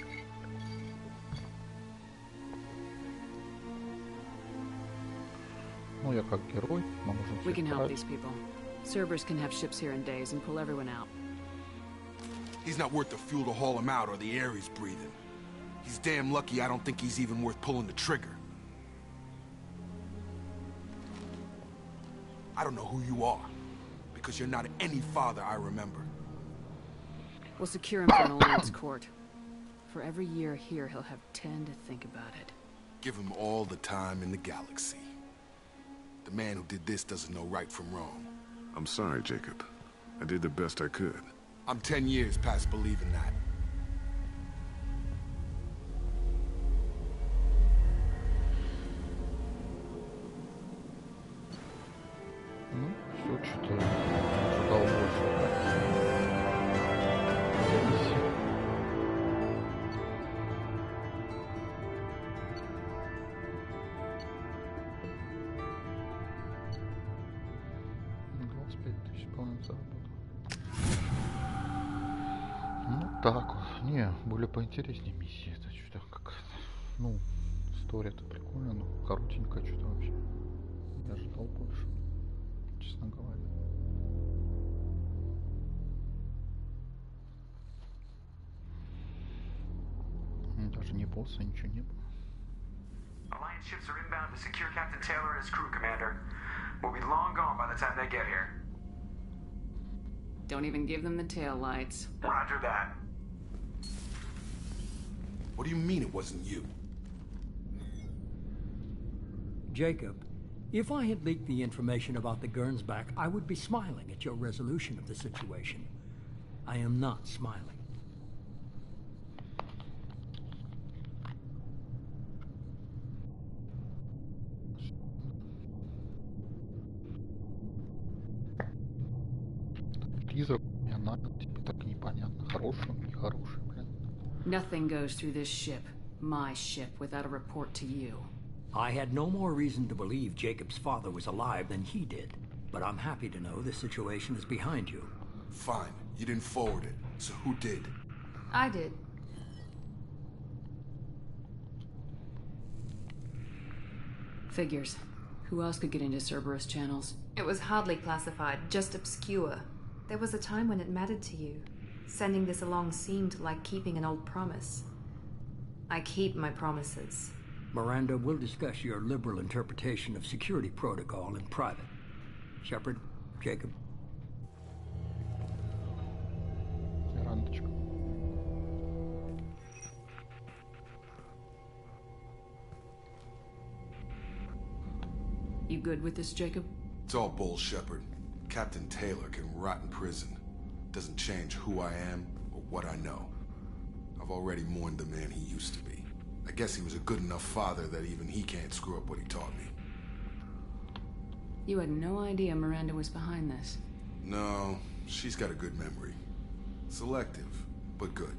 Ну, я как герой, мы можем We can help всех these people. Cerberus can have ships here in days and pull everyone out. He's not worth the fuel to haul him out or the air he's breathing. He's damn lucky I don't think he's even worth pulling the trigger. I don't know who you are, because you're not any father I remember. We'll secure him for an Alliance court. For every year here, he'll have 10 to think about it. Give him all the time in the galaxy. The man who did this doesn't know right from wrong. I'm sorry, Jacob. I did the best I could. I'm 10 years past believing that. Ну, все, что-то ожидал больше. выполнить заработку. Ну так вот. Не, были поинтереснее миссии. Это что-то как... Ну, история-то прикольная, но коротенькая что-то вообще. Я ожидал больше, честно говоря. Даже не босса, ничего не было. Alliance ships are inbound to secure Captain Taylor and his crew, Commander. We'll be long gone by the time they get here. Don't even give them the tail lights. Roger that. What do you mean it wasn't you? Jacob, if I had leaked the information about the Gernsback, I would be smiling at your resolution of the situation. I am not smiling. Она типа так непонятно, хороший, нехороший, блин. Nothing goes through this ship, my ship, without a report to you. I had no more reason to believe Jacob's father was alive than he did, but I'm happy to know the situation is behind you. Fine, you didn't forward it, so who did? I did. Figures. Who else could get into Cerberus channels? It was hardly classified, just obscure. There was a time when it mattered to you. Sending this along seemed like keeping an old promise. I keep my promises. Miranda, we'll discuss your liberal interpretation of security protocol in private. Shepard, Jacob. Мирандочка. You good with this, Jacob? It's all bull, Shepard. Captain Taylor can rot in prison. Doesn't change who I am or what I know. I've already mourned the man he used to be. I guess he was a good enough father that even he can't screw up what he taught me. You had no idea Miranda was behind this. No, she's got a good memory. Selective, but good.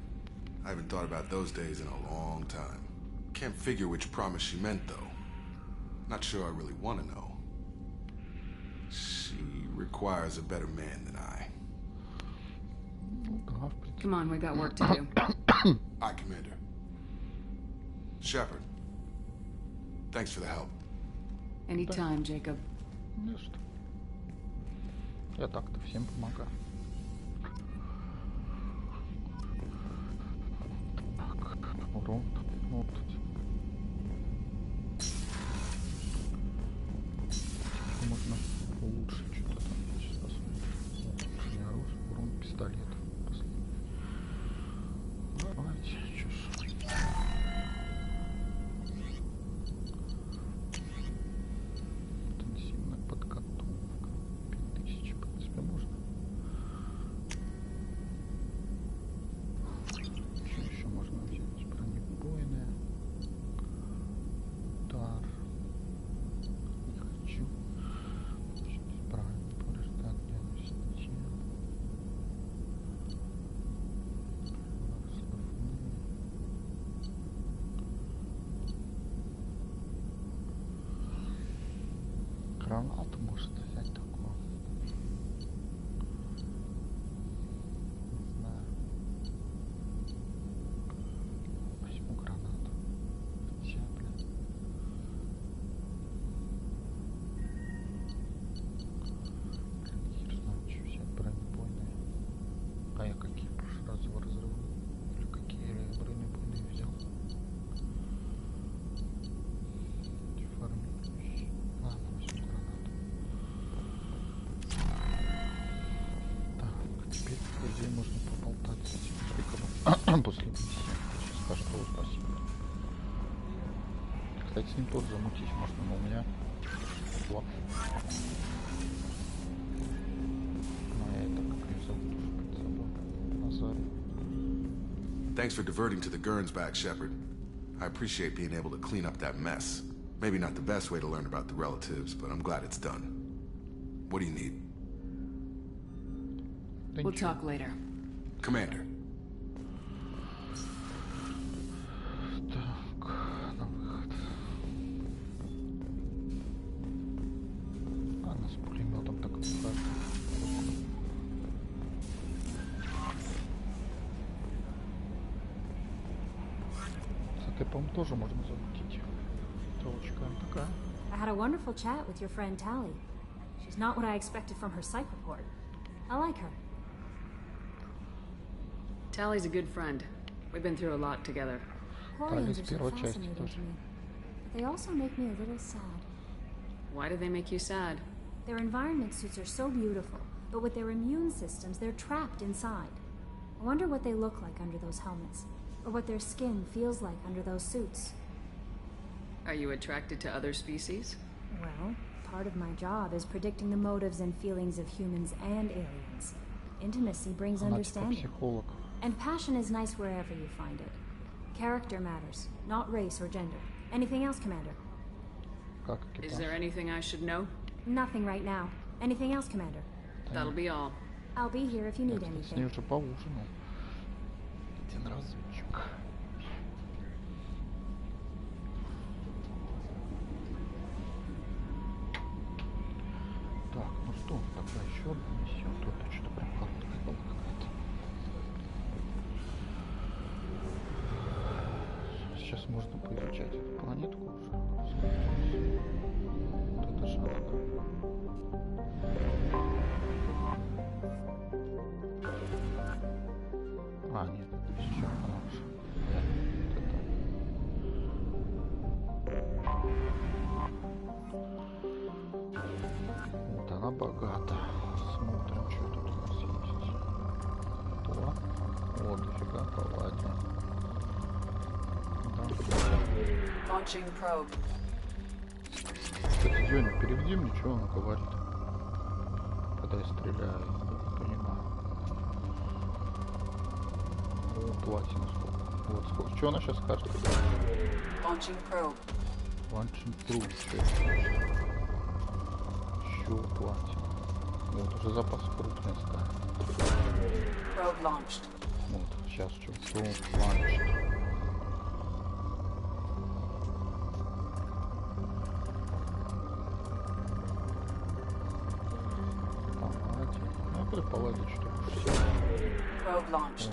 I haven't thought about those days in a long time. Can't figure which promise she meant, though. Not sure I really want to know. She requires a better man than I. Come on, we got work to do. Aye, Commander. Shepard. Thanks for the help. Anytime, Jacob. Ну что? Я так-то всем помогаю. Так, урон. Вот. Можно улучшить что-то там. Сейчас посмотрим. Улучшение оружия, урон пистолета. Последний. Давайте, чё ж. Интенсивная подготовка. 5000, в принципе, можно. Что еще можно взять? Бронебойная. Удар. Не хочу. Правильно, повреждение стен. Гранату может взять такую. Не знаю. Возьму гранату. Хотя, блин. Хер знает, что взять бронебойные. А я какие в прошлый раз разрывы? Или какие бронебойные взял? Деформирующий. Ладно, возьму гранату. Так, теперь, по идее, можно поболтать с этим Джейкобом после миссии. Сейчас скажет его спасибо. Кстати, с ним тоже замутить можно, но у меня флаг. Но я это как ее зовут уже под собой. Назарий. Thanks for diverting to the Gernsback, Shepard. I appreciate being able to clean up that mess. Maybe not the best way to learn about the relatives, but I'm glad it's done. What do you need? We'll talk later. Commander. Так, на выход. А, нас с пулеметом так и по-моему, тоже можно замутить. Толочка такая. I had a wonderful chat with your friend Tally. She's not what I expected from her psych report. I like her. Tally's a good friend. We've been through a lot together. Quarians are so fascinating to me. But they also make me a little sad. Why do they make you sad? Their environment suits are so beautiful, but with their immune systems, they're trapped inside. I wonder what they look like under those helmets, or what their skin feels like under those suits. Are you attracted to other species? Well, part of my job is predicting the motives and feelings of humans and aliens. Intimacy brings understanding. And passion is nice wherever you find it. Character matters, not race or gender. Anything else, Commander? Is there anything I should know? Nothing right now. Anything else, Commander? That'll be all. I'll be here if you need anything. С ней уже поужинал. Один разочек. Так, ну что, тогда еще одна миссия. Тут что-то прям короткая была какая-то. Сейчас можно поизучать эту планетку уже. Вот это жалко. А, нет, это еще она уже. Вот она богата. Смотрим, что тут у нас есть. То. О, дофига палладин. Launching probe. Кстати, Дёня, переведи мне, что она говорит. Когда я стреляю, не понимаю. О, платина сколько. Вот сколько. Что она сейчас скажет? Launching probe. Launching probe. Что это значит? Еще платина. Вот, уже запас крупный стал. Probe launched. Вот, сейчас что? Probe launched. Палладин, что ли? Probe launched.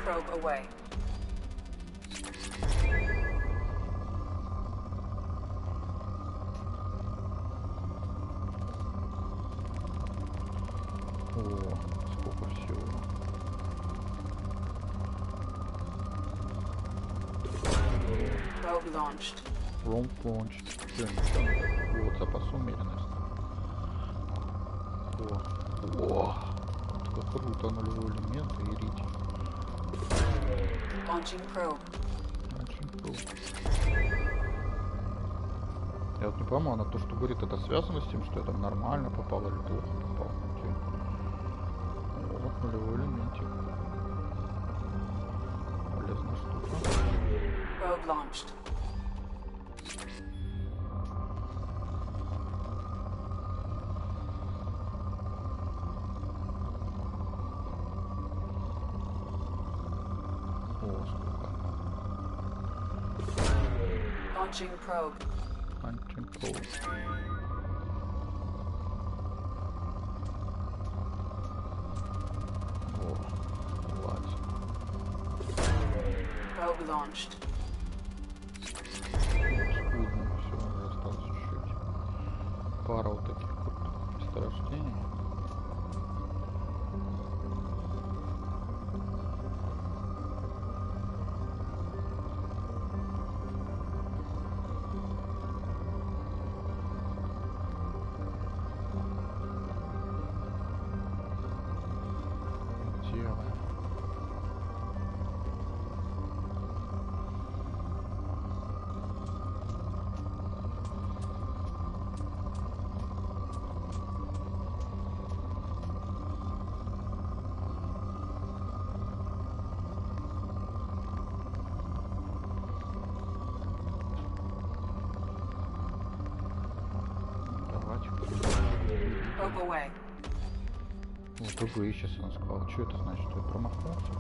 Probe away. Probe launched. Probe launched. Вот, запас умеренности. О, как круто, нулевой элемент и иридий. Launching probe. Launching probe. Я вот не пойму, она то, что говорит, это связано с тем, что я там нормально попал или плохо попал. Вот нулевой элементик. Полезная штука. Probe launched. О, сколько. Launching probe. Launching probe. Probe launched. Скудно, все, уже осталось чуть-чуть. Пара вот таких вот месторождений. Away. Вот УБ сейчас она сказала. Что это значит? Я промахнулся?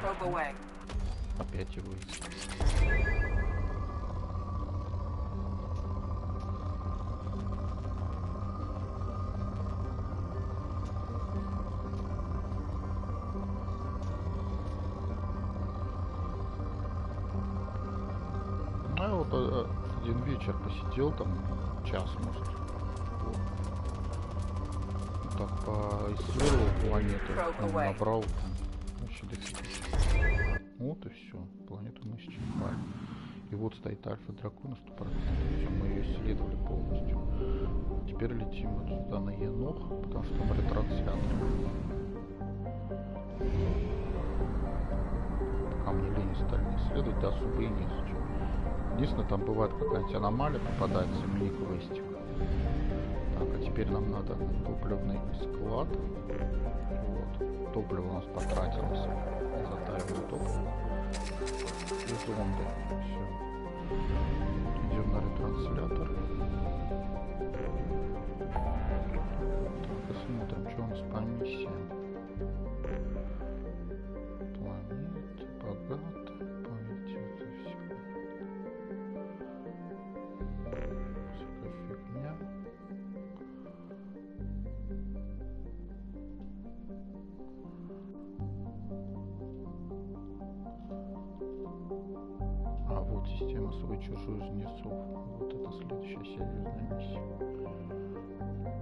Probe away. Опять его искать. Ну, я вот один вечер посидел там, час, может. Вот. Так поисследовал планету, набрал там, вообще дофига. Вот и все. Планету мы исчерпали. И вот стоит Альфа-Дракона 100%. Все, мы ее исследовали полностью. Теперь летим вот сюда на Енох, потому что там ретранслятор. Пока мне лень остальные исследовать, да особо и не изучу. Единственное, там бывает какая-нибудь аномалия попадается, мини-квестик. Так, а теперь нам надо на топливный склад. Вот. Топливо у нас потратилось. Затаиваем топливо. И зонды. Все. Идем на ретранслятор. Так, и смотрим, что у нас по миссиям. Планета, богато, память, это все. Всякая фигня. А вот система свой-чужой жнецов. Вот это следующая серьезная миссия.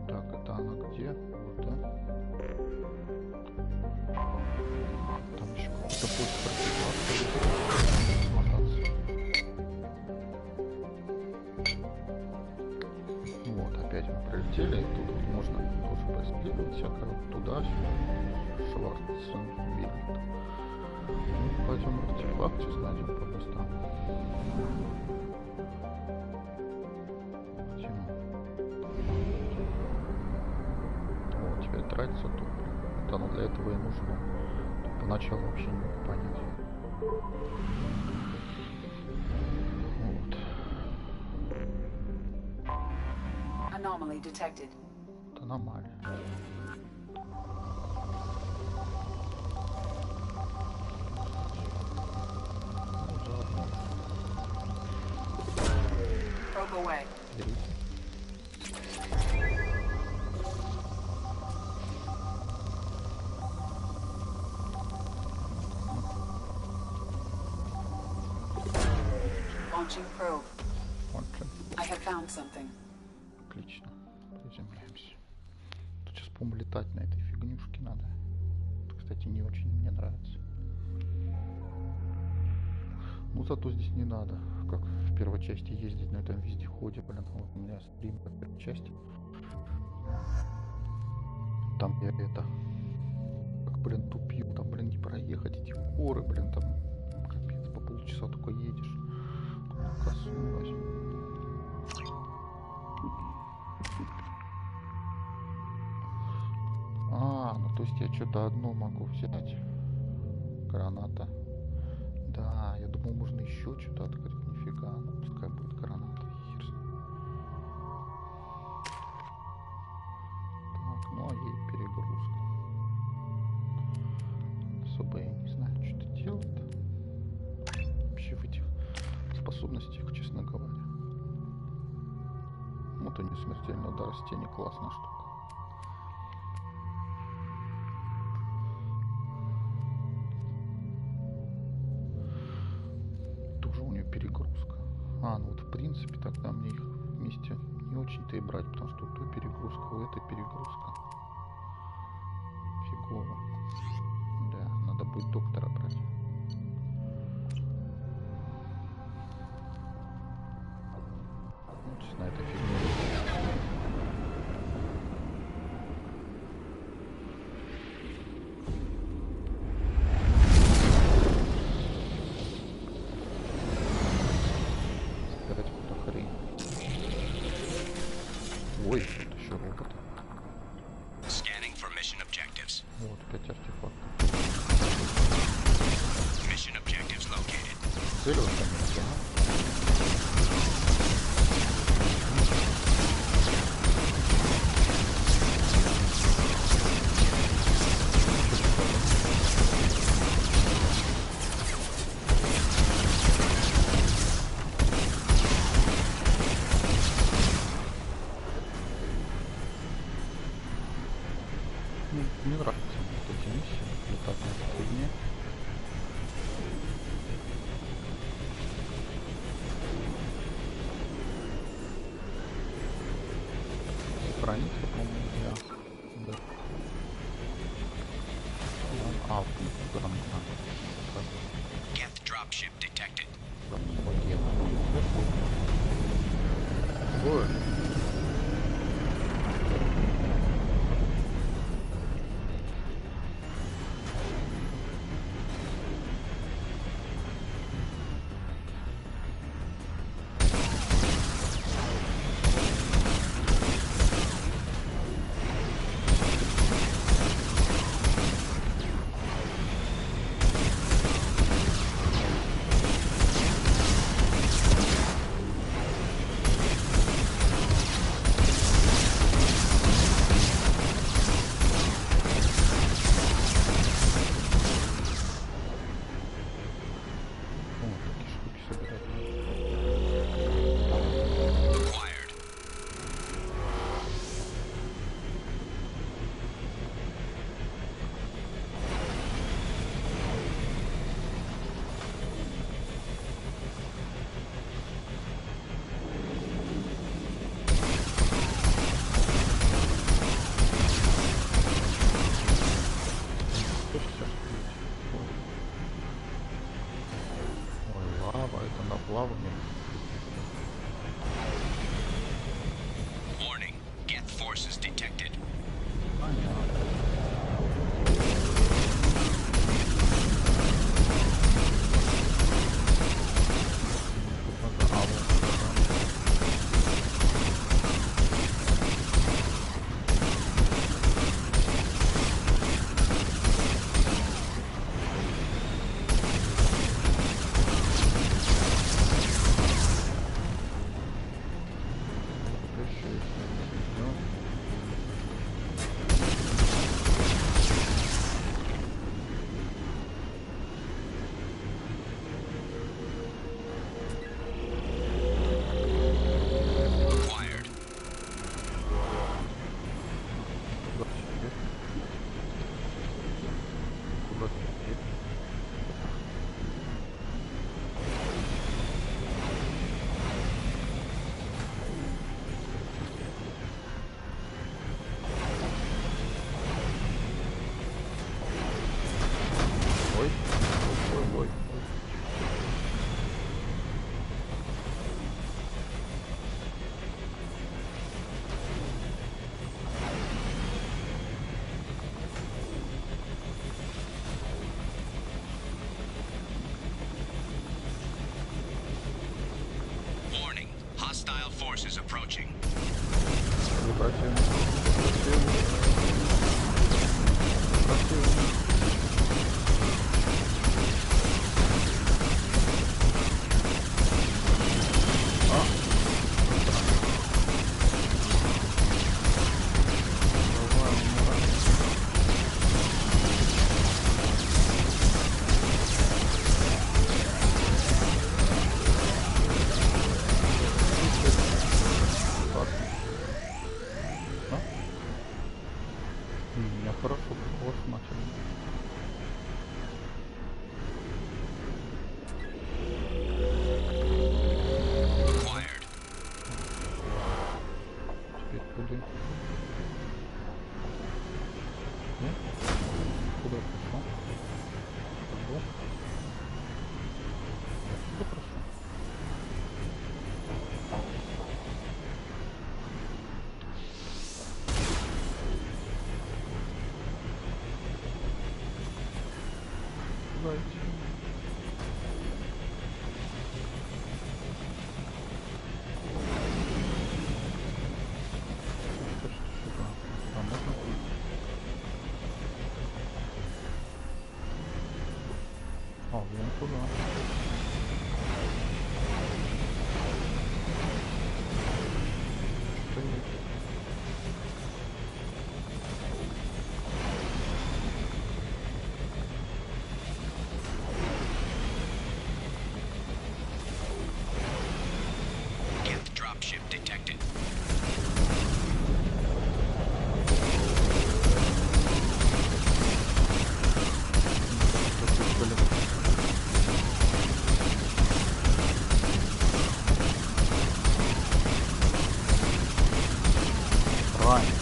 Так, это она где? Вот, да? Там еще какой-то пост вот, опять мы прилетели. Тут вот можно тоже поисследовать всякое туда-сюда. Шварценберг. Ну, пойдем артефакт сейчас найдем по-быстрому. Где он? Вот, теперь тратится топливо. Вот оно для этого и нужно. Поначалу вообще не мог понять. Вот. Anomaly detected. Это аномалия. Probe away. Launching probe. I have found something. Отлично. Приземляемся. Тут сейчас, по-моему, летать на этой фигнюшке надо. Это, кстати, не очень мне нравится. Ну, зато здесь не надо, как в первой части, ездить на этом вездеходе. Блин, вот у меня стрим в первой части. Там я это... Как, блин, тупил. Там, блин, не проехать эти горы, блин, там... Капец, по полчаса только едешь. Коснулась. Ну то есть я что-то одно могу взять. Граната. Да, я думал, можно еще что-то открыть. Нифига, ну пускай будет граната. Так, ну а ей перегрузка. Особо я не знаю, что делать. Вообще в этих способностях, честно говоря. Вот у нее смертельный удар с тени, классная штука. Тоже у нее перегрузка. Ну вот в принципе тогда мне их вместе не очень-то и брать, потому что то перегрузка, у этой перегрузка. Фигово. Да, надо будет доктора брать. На этой фигне. Собирать какую-то хрень. Ой, это еще робот. Scanning for mission objectives. Вот, 5 артефактов. Mission objectives located. Цель вот там, не нравятся мне вот эти миссии, летать на этой фигне. Сохраниться, по-моему, нельзя. Да. А, вот там Get dropship detected. Ой. Warning, Geth forces detected. Warning, hostile forces approaching. Dropship detected. Охранник.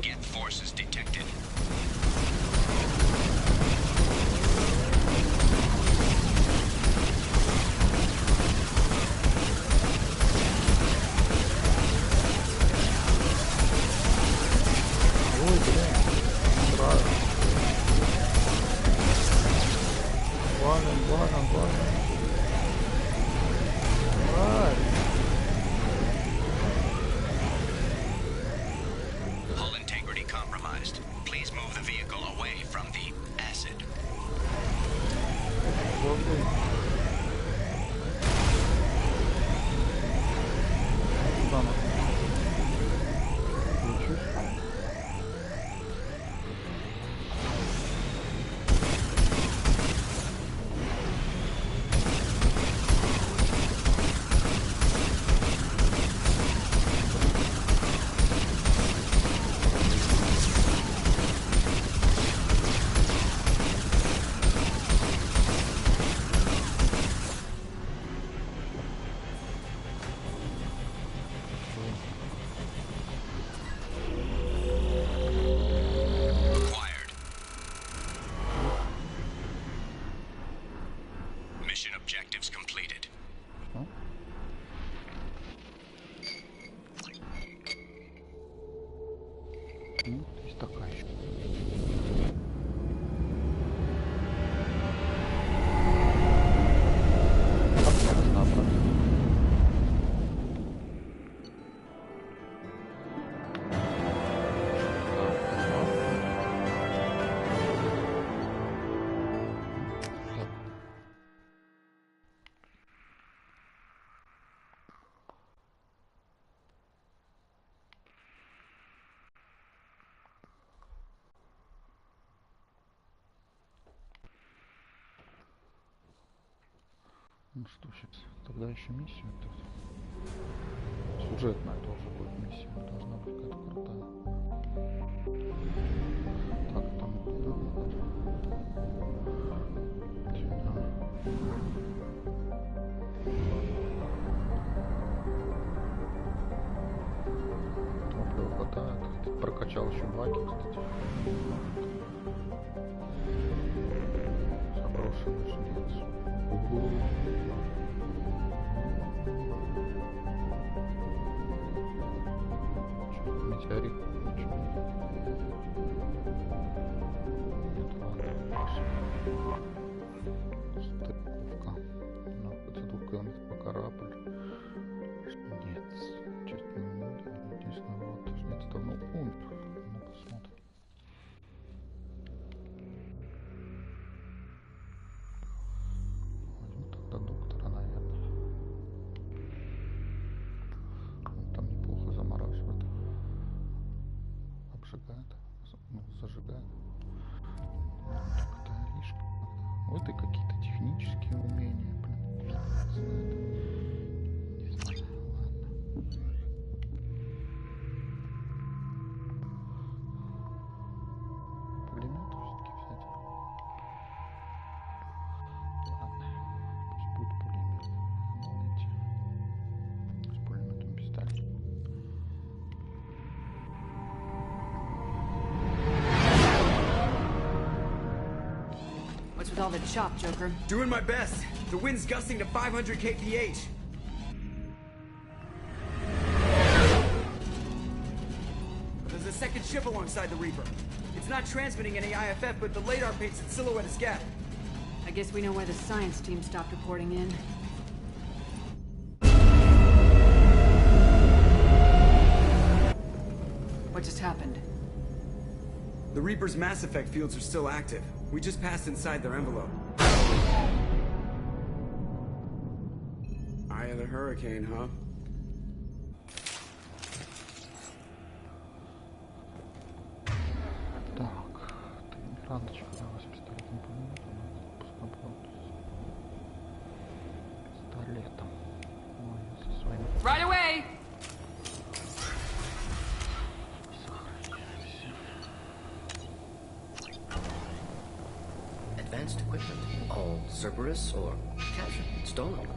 Geth forces detected. Ой, блин, нравится. Валим. Hull integrity compromised. Please move the vehicle away from the acid. Mission objectives completed. Ну, есть такая еще. Ну что, сейчас тогда еще миссия тут. Сюжетная тоже будет миссия. Должна быть какая-то крутая. Так, там куда надо? Сюда. Топлива хватает. Прокачал еще баги, кстати. Заброшенный жнец. Метеорит. Ничего. Нет, ладно, пошли. Стыковка. На 52 километров по корабль. Жнец. Часть минуты. Единственное, вот жнец давно умер. Ну, посмотрим. Возьму тогда доктора, наверное. Он там неплохо замораживает. Обжигает. Ну, зажигает. Как-то ришка. Вот и какие-то технические умения, блин. Не знаю. Ладно. Пулемет все-таки взять. Ладно. Пусть будет пулемет. Помните. С пулеметом пистолет. all the chop, Joker. Doing my best. The wind's gusting to 500 kph. There's a second ship alongside the Reaper. It's not transmitting any IFF, but the radar paints its silhouette as Geth. I guess we know why the science team stopped reporting in. What just happened? The Reaper's Mass Effect fields are still active. We just passed inside their envelope. Eye of the Hurricane, huh? Так, тренировочка, давай с пистолетом пистолетом. Ой, со своим. Right away! Advanced equipment, all Cerberus or captured, stolen.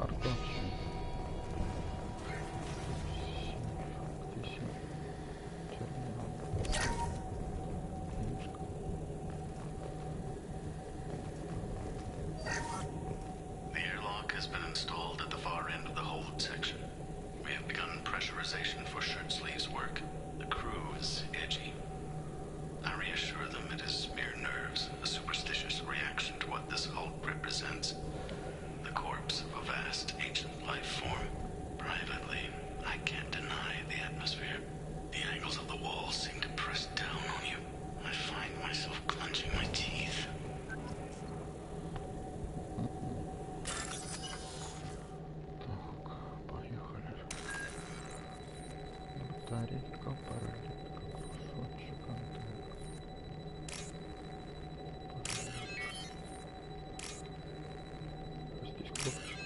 The airlock has been installed at the far end of the hold section. We have begun pressurization for shirt sleeves work. The crew is edgy. I reassure them it is mere nerves, a superstitious reaction to what this hulk represents. The corpse of a vast ancient life form. Privately, I can't deny the atmosphere. The angles of the walls seem to press down on you. I find myself clenching my teeth. Так, поехали. Батарейка, паралитка, кружочек, антенна. Здесь кнопочка.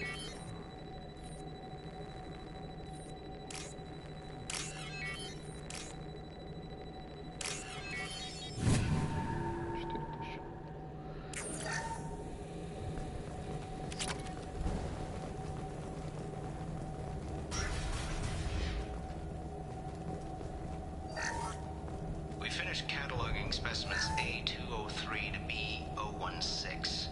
We finished cataloging specimens A203 to B016.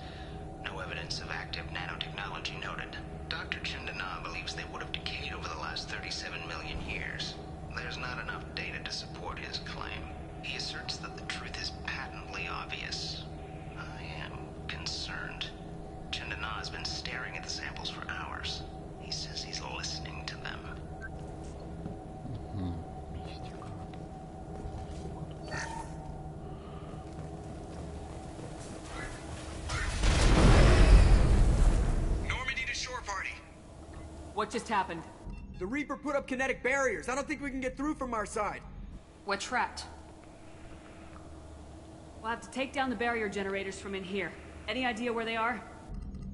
No evidence of active nanotechnology noted. Dr. Chandana believes they would have decayed over the last 37 million years. There's not enough data to support his claim. He asserts that the truth is patently obvious. I am concerned. Chandana has been staring at the samples for hours. He says he's listening to them. Normandy to shore party. What just happened? The Reaper put up kinetic barriers. I don't think we can get through from our side. We're trapped. We'll have to take down the barrier generators from in here. Any idea where they are?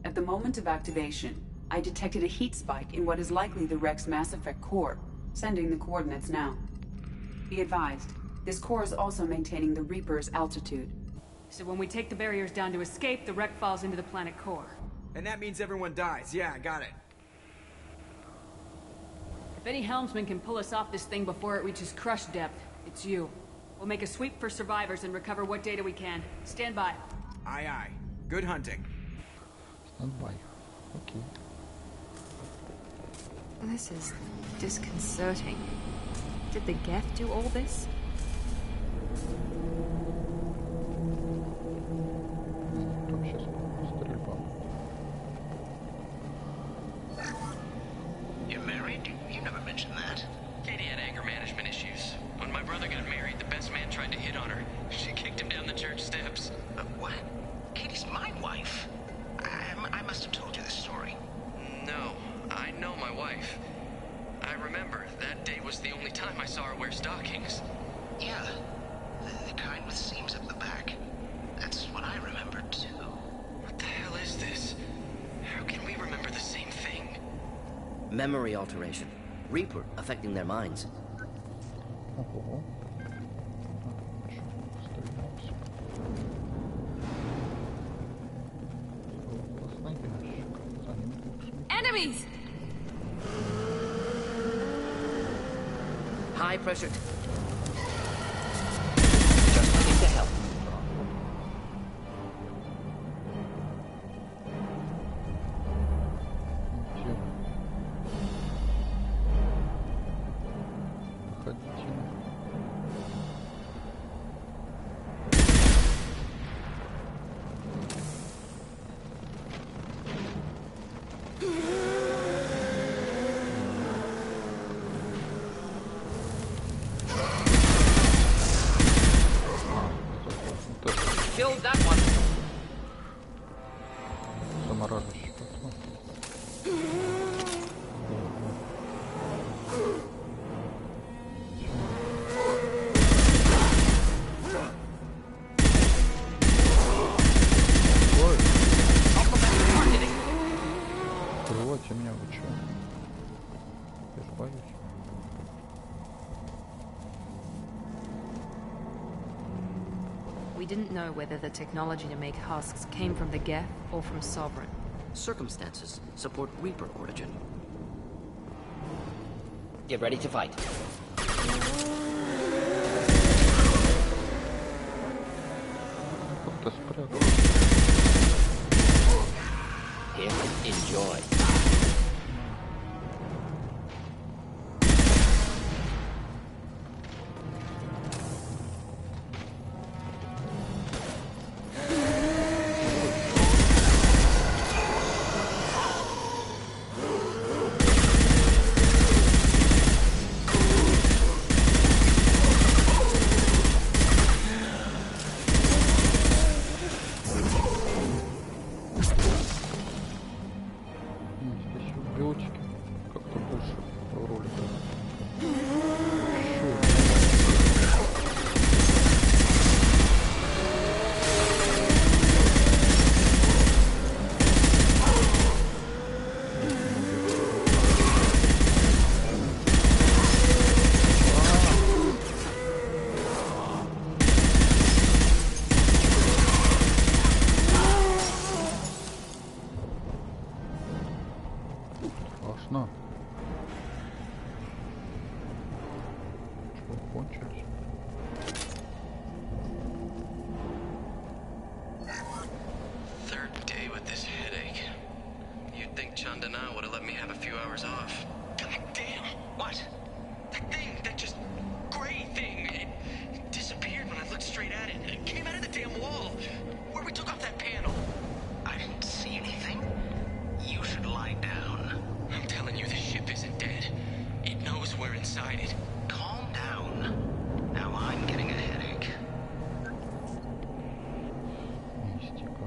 At the moment of activation, I detected a heat spike in what is likely the Rex Mass Effect core. Sending the coordinates now. Be advised, this core is also maintaining the Reaper's altitude. So when we take the barriers down to escape, the wreck falls into the planet core. And that means everyone dies. Yeah, I got it. If any helmsman can pull us off this thing before it reaches crush depth, it's you. We'll make a sweep for survivors and recover what data we can. Stand by. Aye, aye. Good hunting. Stand by. Okay. This is disconcerting. Did the Geth do all this? You're married? You never mentioned that. Katie had anger management issues. When my brother got married, the best man tried to hit on her. She kicked him down the church steps. What? Katie's my wife. I must have told you this story. No, I know my wife. I remember, that day was the only time I saw her wear stockings. Yeah, the kind with seams up the back. That's what I remember, too. What the hell is this? How can we remember the same thing? Memory alteration. Reaper affecting their minds. Enemies! High pressure. Just looking to help. killed that one. Замораживающий патрон. Открывайте меня, вы чё? Я ж боюсь. We didn't know whether the technology to make husks came from the Geth or from Sovereign. Circumstances support Reaper origin. Get ready to fight. Как-то спрятал. Here, enjoy. Страшно. Что, кончились? Third day with this headache. You'd think Chandana would have let me have a few hours off. God damn! What? That thing, that just gray thing, it disappeared when I looked straight at it. It came out of the damn wall, where we took off that panel. I didn't see anything. You should lie down. I'm telling you, the ship isn't dead. It knows we're inside it. Calm down. Now I'm getting a headache. Мистика.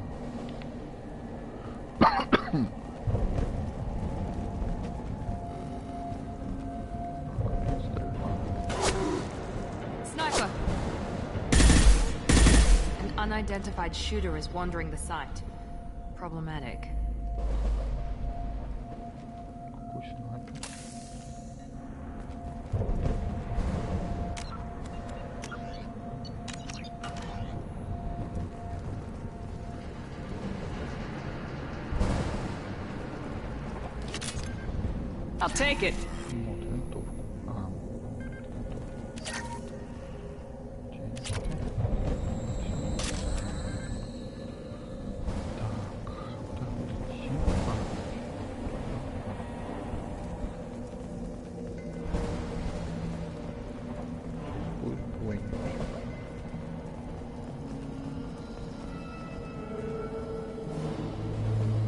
Sniper! An unidentified shooter is wandering the site. Problematic. Какой снайпер? I'll take it. Вот винтовку. А,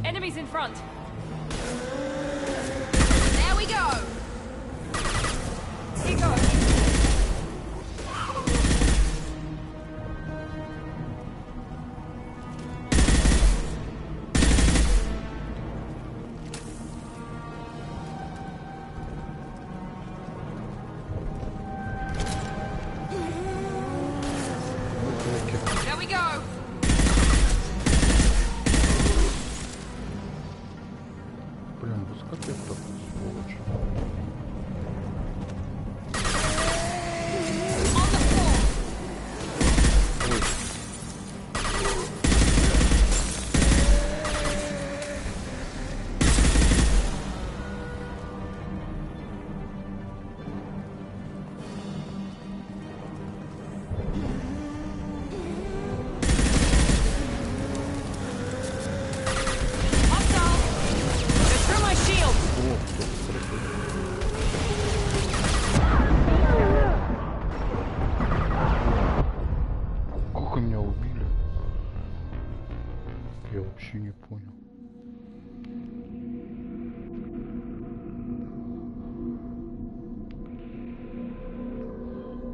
Enemies in front. There we go. Keep going. There we go. блин, выскакивает так, сволочь. Destroy my shield. Как меня убили? Я вообще не понял.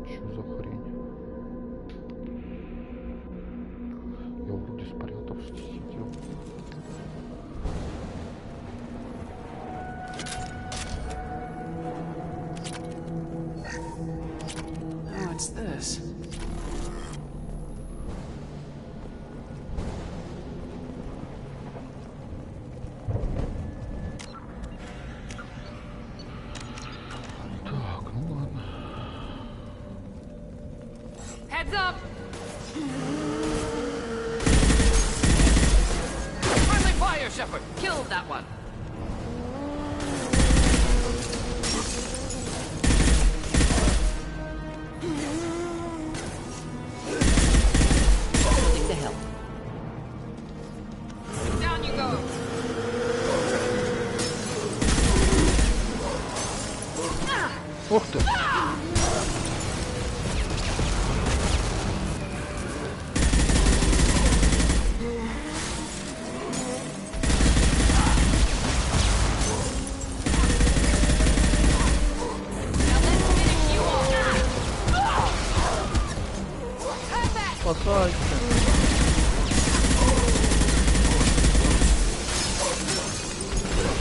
Что за хрень? Heads up! Friendly fire, Shepard! Killed that one! Holding the hill. Down you go! Ух ты! Спасайся!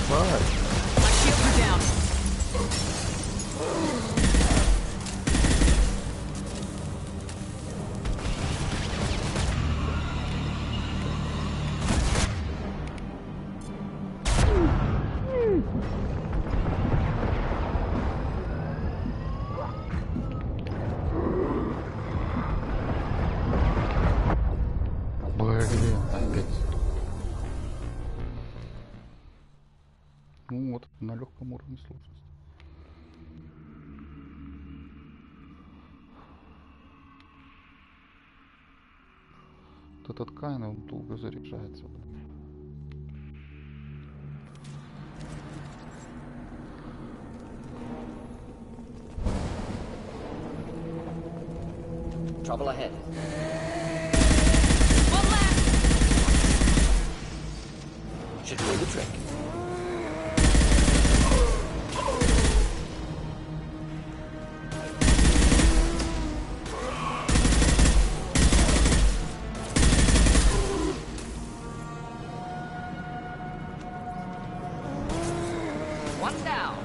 Давай! My shields are down. Блин, опять. Ну вот, на легком уровне сложности. Вот этот Каин, он долго заряжается. Trouble ahead. One left! Should do the trick. One down.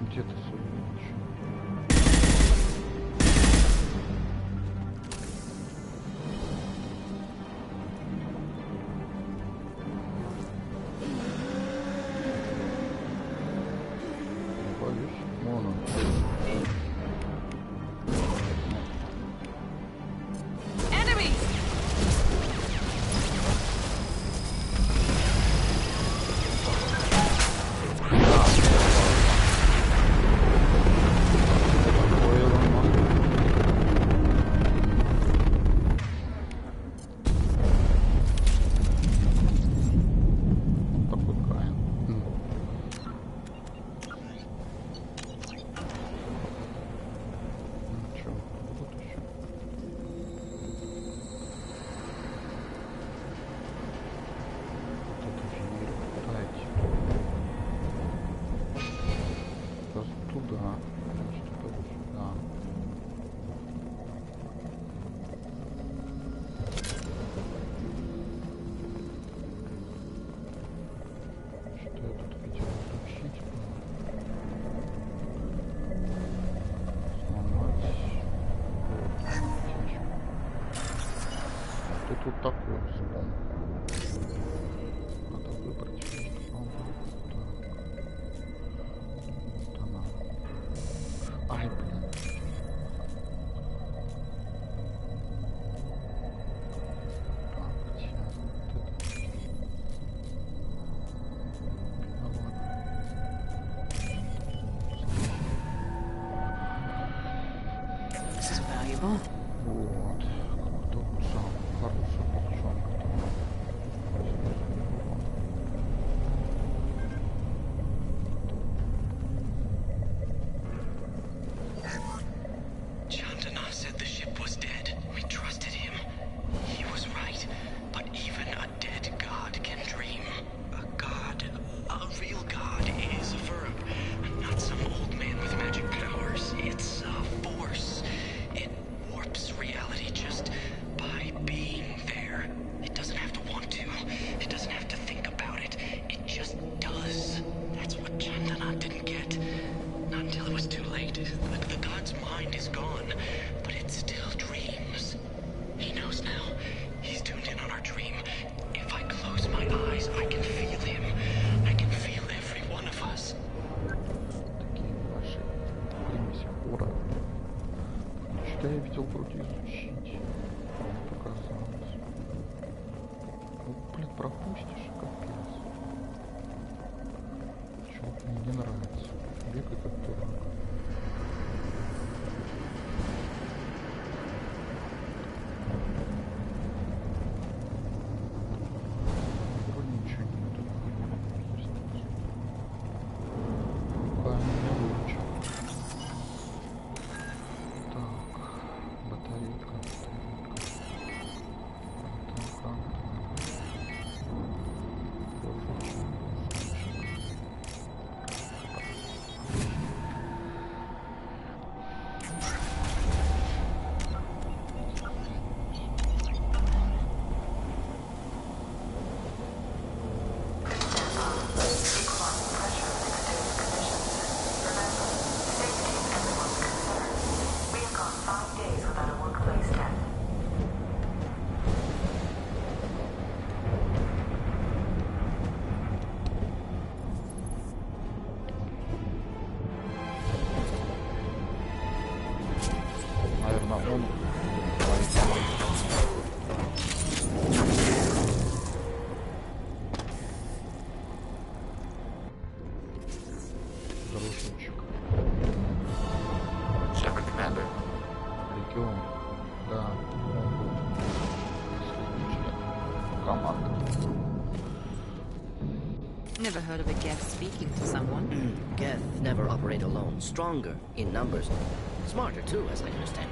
Где-то сволочь. Боюсь, вон он. Enemies! Такой Илон Маск. Вот такой Каин. Ну чё, вот еще. Тут эфир, куда идти? Раз туда, что-то вот сюда. Что я тут хотел включить? Сломать. Тут вот такой взлом. Надо выбрать что-то. Так. Вот она. Ай, блин. Так, где вот это? Ну ладно. This is valuable. Вот. Кто сам хороший волчонок. Chandana said the ship was dead. We trusted him. He was right. But even a dead god can dream. A god, a real god, is a verb. Not some old man with magic powers. It's a force. It warps reality just by being there. It doesn't have to Хотел вроде изучить. Мне показалось. Ну, блин, пропустишь, капец. Чего-то мне не нравится. Бегай как дурак. Never heard of a Geth speaking to someone. Geth never operate alone. Stronger in numbers. Smarter too, as I understand.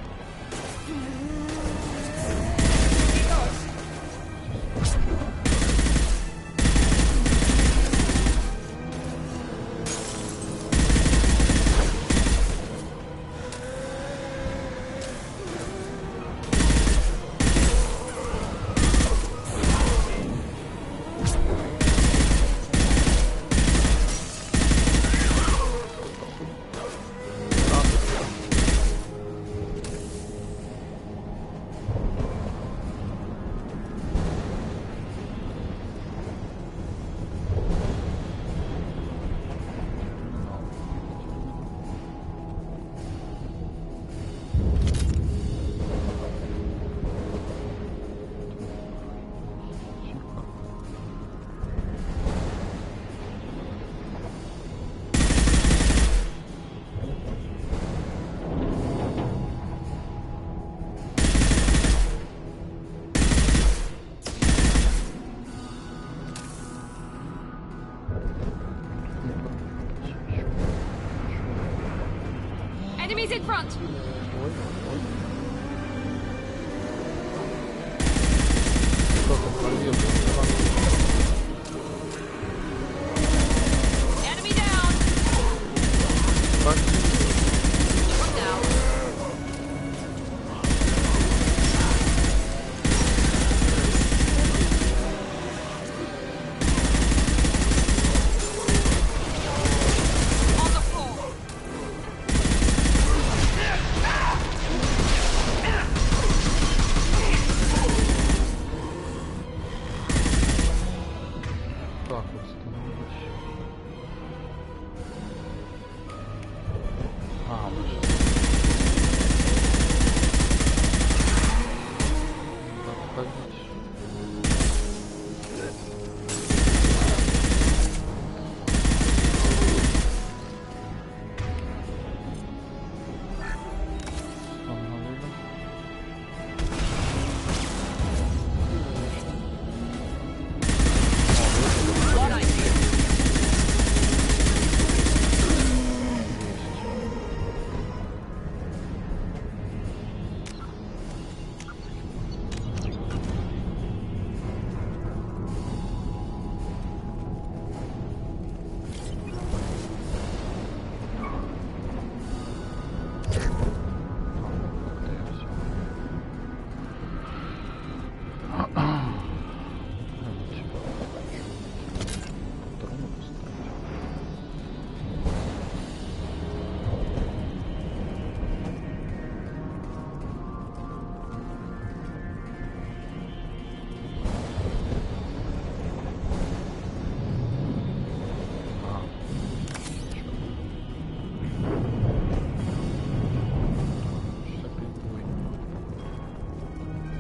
Enemies in front! Enemy down! One down. On the floor.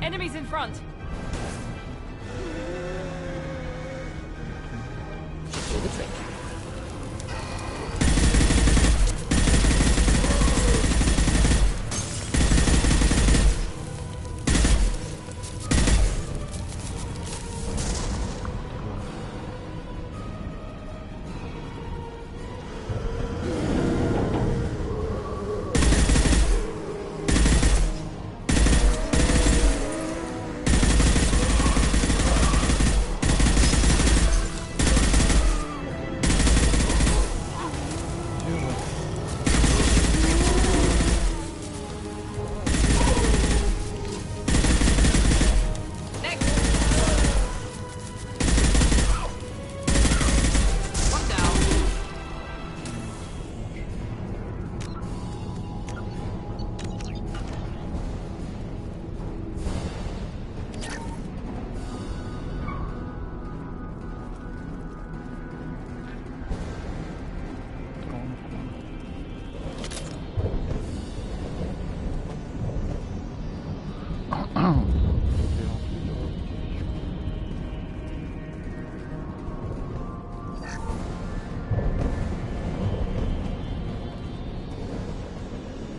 Enemies in front. Do the trick.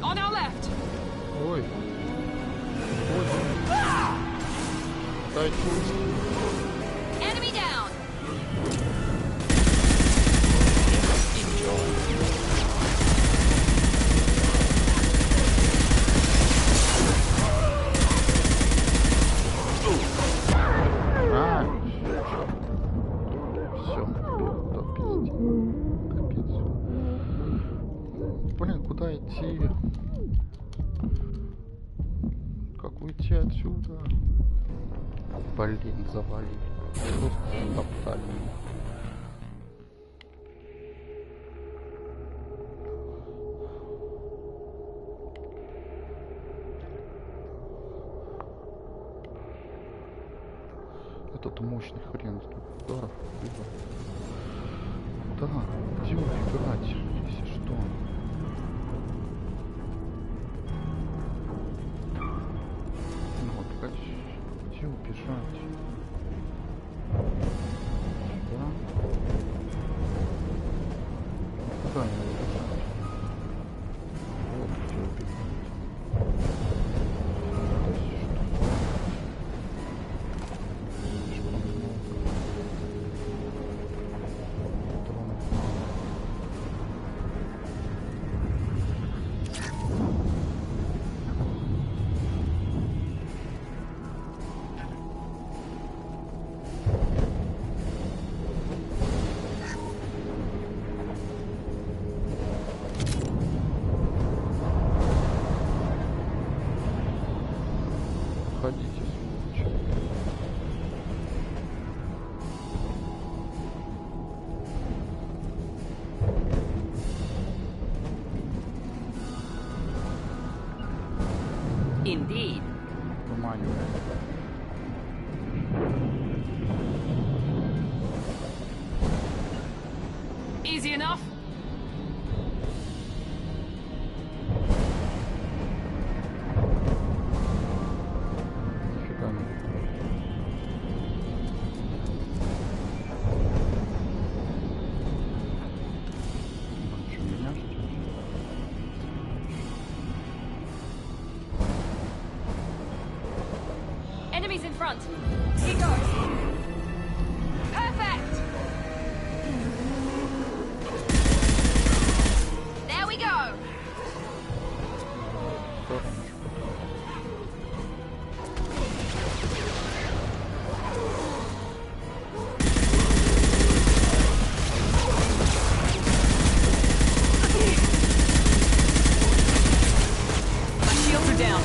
On our left. Ой. Дай тут. Enemy down. Все, капец. Блин, куда идти? Как уйти отсюда? Блин, завалили. Просто топтали. Этот мощный хрен тут ударов. Да, где убегать, если что? Вот, где убежать? Сюда? Куда мне убежать? Вот где убегать. Ходите, сволочи. Indeed. Выманиваем. Easy enough. Нифига не. Что, меня ждет? Enemies in front. Here goes. Perfect. There we go. My shields are down.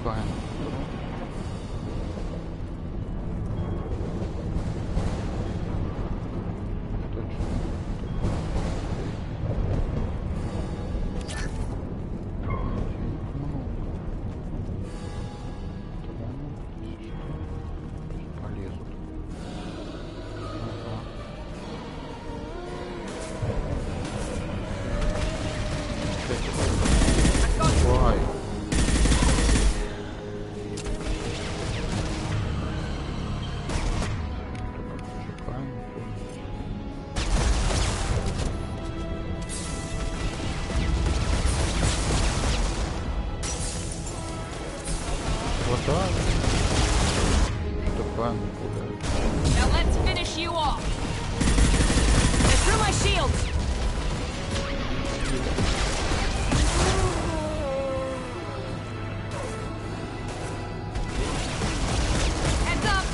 Чекаем. Now let's finish you off. They're through my shields. Heads up.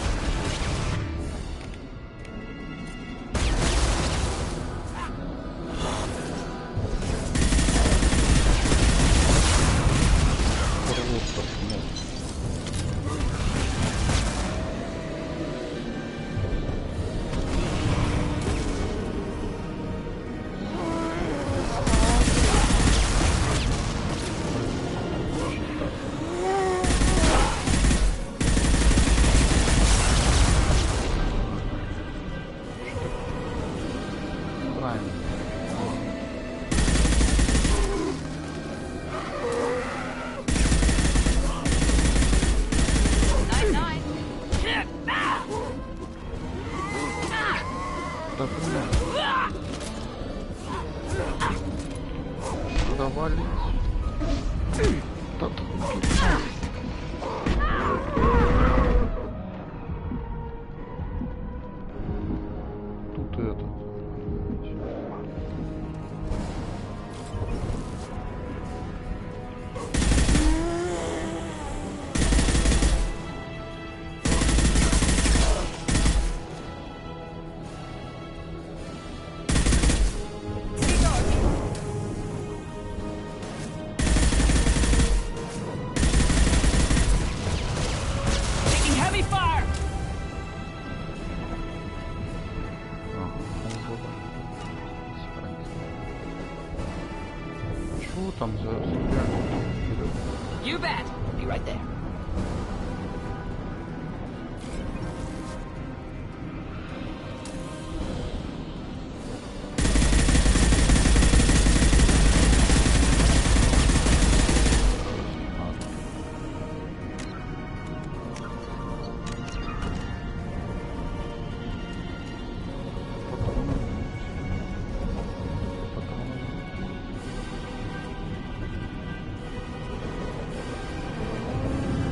You bet. Be right there.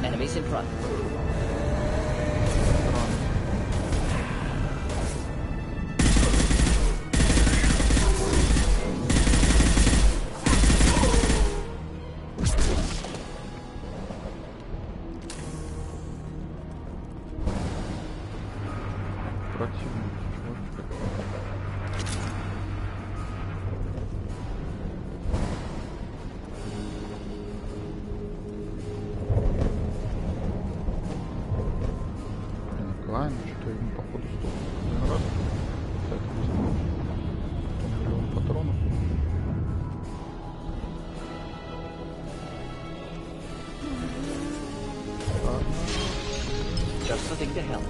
Enemies in front. Что ему походу столько раз. Поэтому миллион патронов. Just something to help.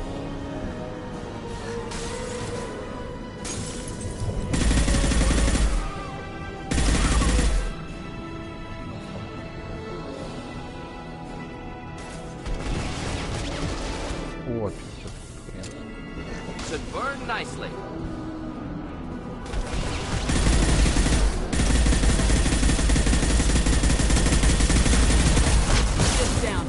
Вот. Should burn nicely. Just down.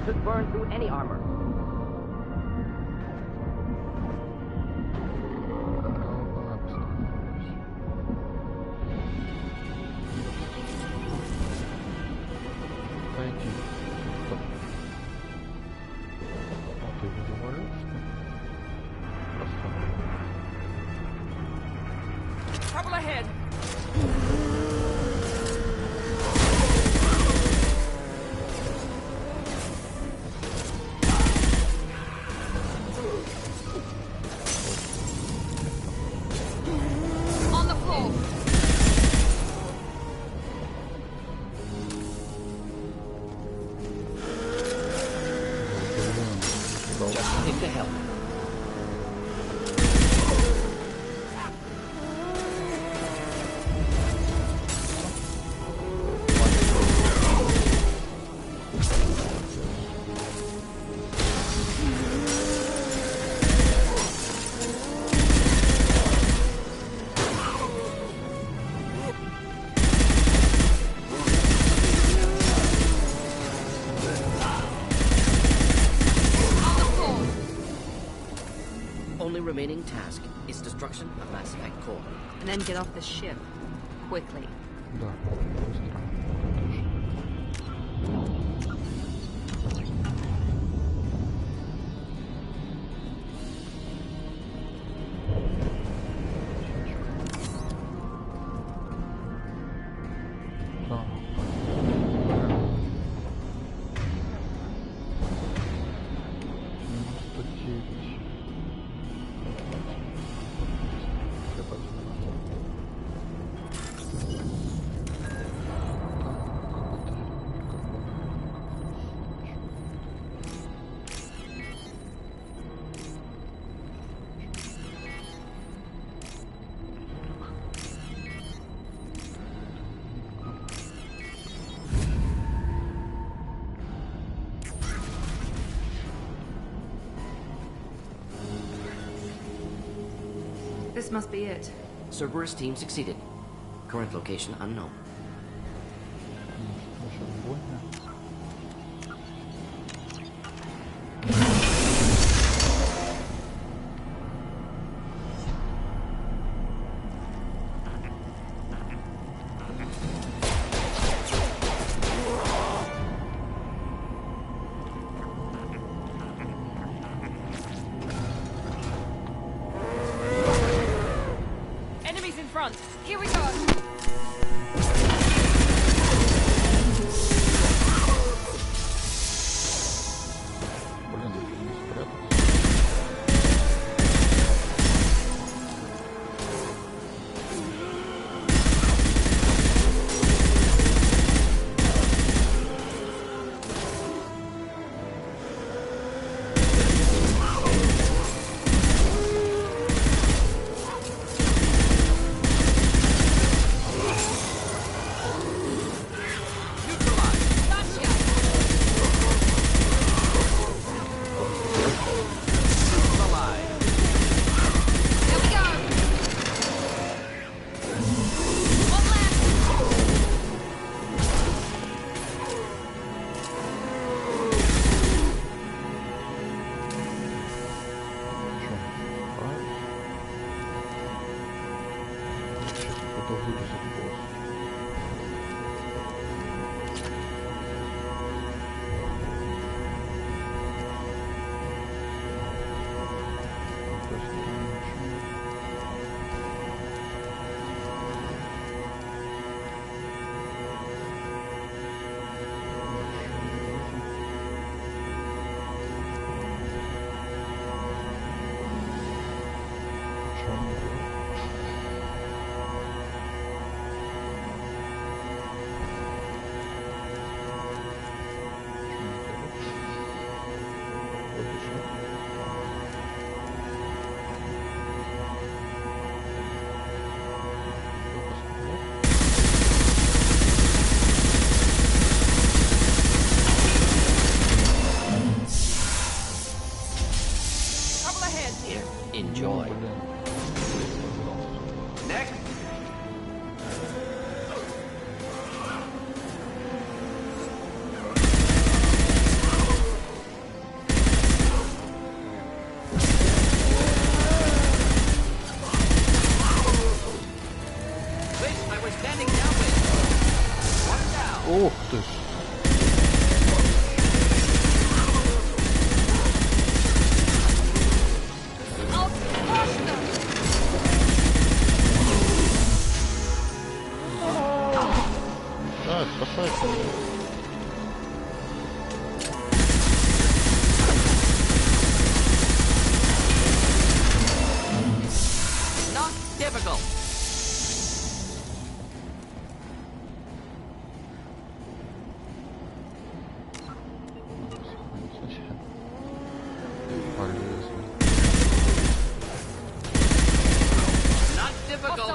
Should burn through any armor. ahead. On the floor. Just take the help. Only remaining task is destruction of Mass Effect core. And then get off the ship. Quickly. Да, быстро. This must be it. Cerberus team succeeded. Current location unknown. Enemies in front. Here we go. Enjoy. Next. I was standing downwind. One down. Ух ты ж. I'll crush them! спасается. Not difficult. Not difficult.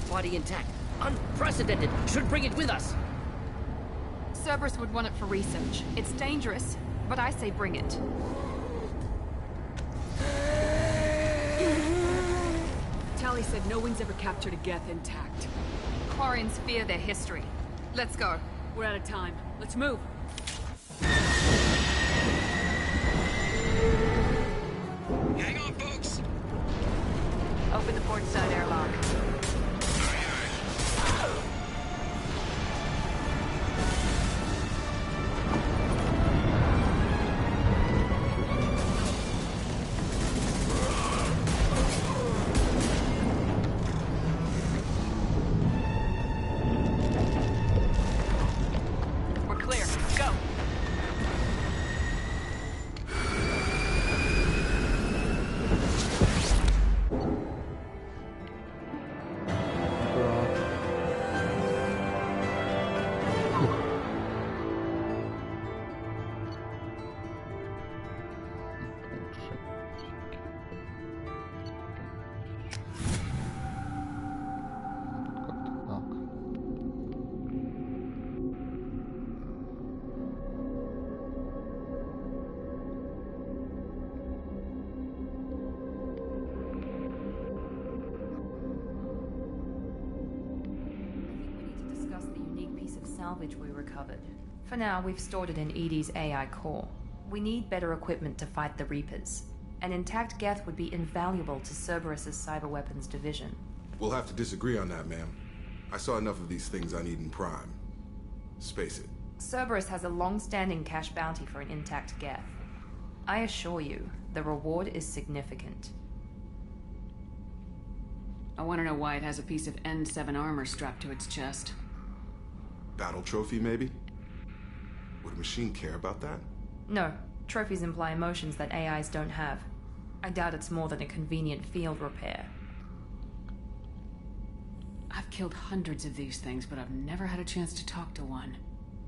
Body intact. Unprecedented. Should bring it with us. Cerberus would want it for research. It's dangerous, but I say bring it. Tali said no one's ever captured a Geth intact. Quarians fear their history. Let's go. We're out of time. Let's move. Hang on, folks. Open the port side airlock. Salvage we recovered. For now, we've stored it in EDI's AI core. We need better equipment to fight the Reapers. An intact Geth would be invaluable to Cerberus's cyber weapons division. We'll have to disagree on that, ma'am. I saw enough of these things on Eden Prime. Space it. Cerberus has a long-standing cash bounty for an intact Geth. I assure you, the reward is significant. I want to know why it has a piece of N7 armor strapped to its chest. Battle trophy, maybe? Would a machine care about that? No. Trophies imply emotions that AIs don't have. I doubt it's more than a convenient field repair. I've killed hundreds of these things, but I've never had a chance to talk to one.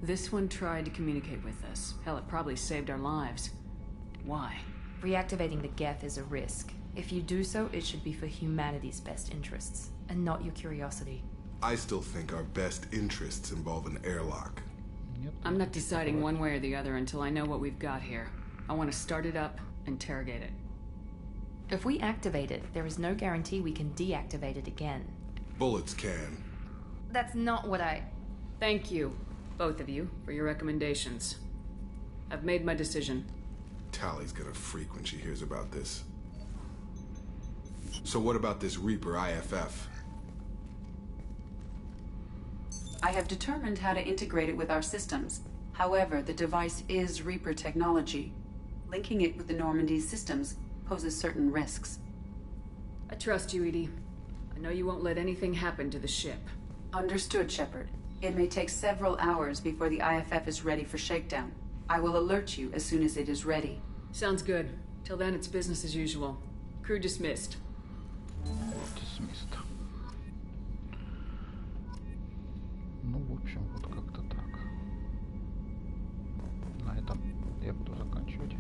This one tried to communicate with us. Hell, it probably saved our lives. Why? Reactivating the Geth is a risk. If you do so, it should be for humanity's best interests, and not your curiosity. I still think our best interests involve an airlock. I'm not deciding one way or the other until I know what we've got here. I want to start it up, interrogate it. If we activate it, there is no guarantee we can deactivate it again. Bullets can. That's not what I... Thank you, both of you, for your recommendations. I've made my decision. Tali's gonna freak when she hears about this. So what about this Reaper IFF? I have determined how to integrate it with our systems. However, the device is Reaper technology. Linking it with the Normandy's systems poses certain risks. I trust you, EDI. I know you won't let anything happen to the ship. Understood, Shepard. It may take several hours before the IFF is ready for shakedown. I will alert you as soon as it is ready. Sounds good. Till then, it's business as usual. Crew dismissed. Dismissed. Ну, в общем, вот как-то так. На этом я буду заканчивать.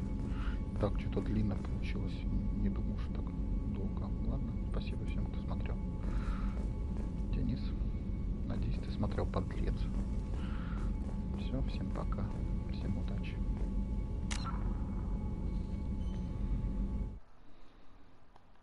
Так, что-то длинно получилось. Не думал, что так долго. Ладно, спасибо всем, кто смотрел. Денис, надеюсь, ты смотрел «Подлец». Все, всем пока. Всем удачи.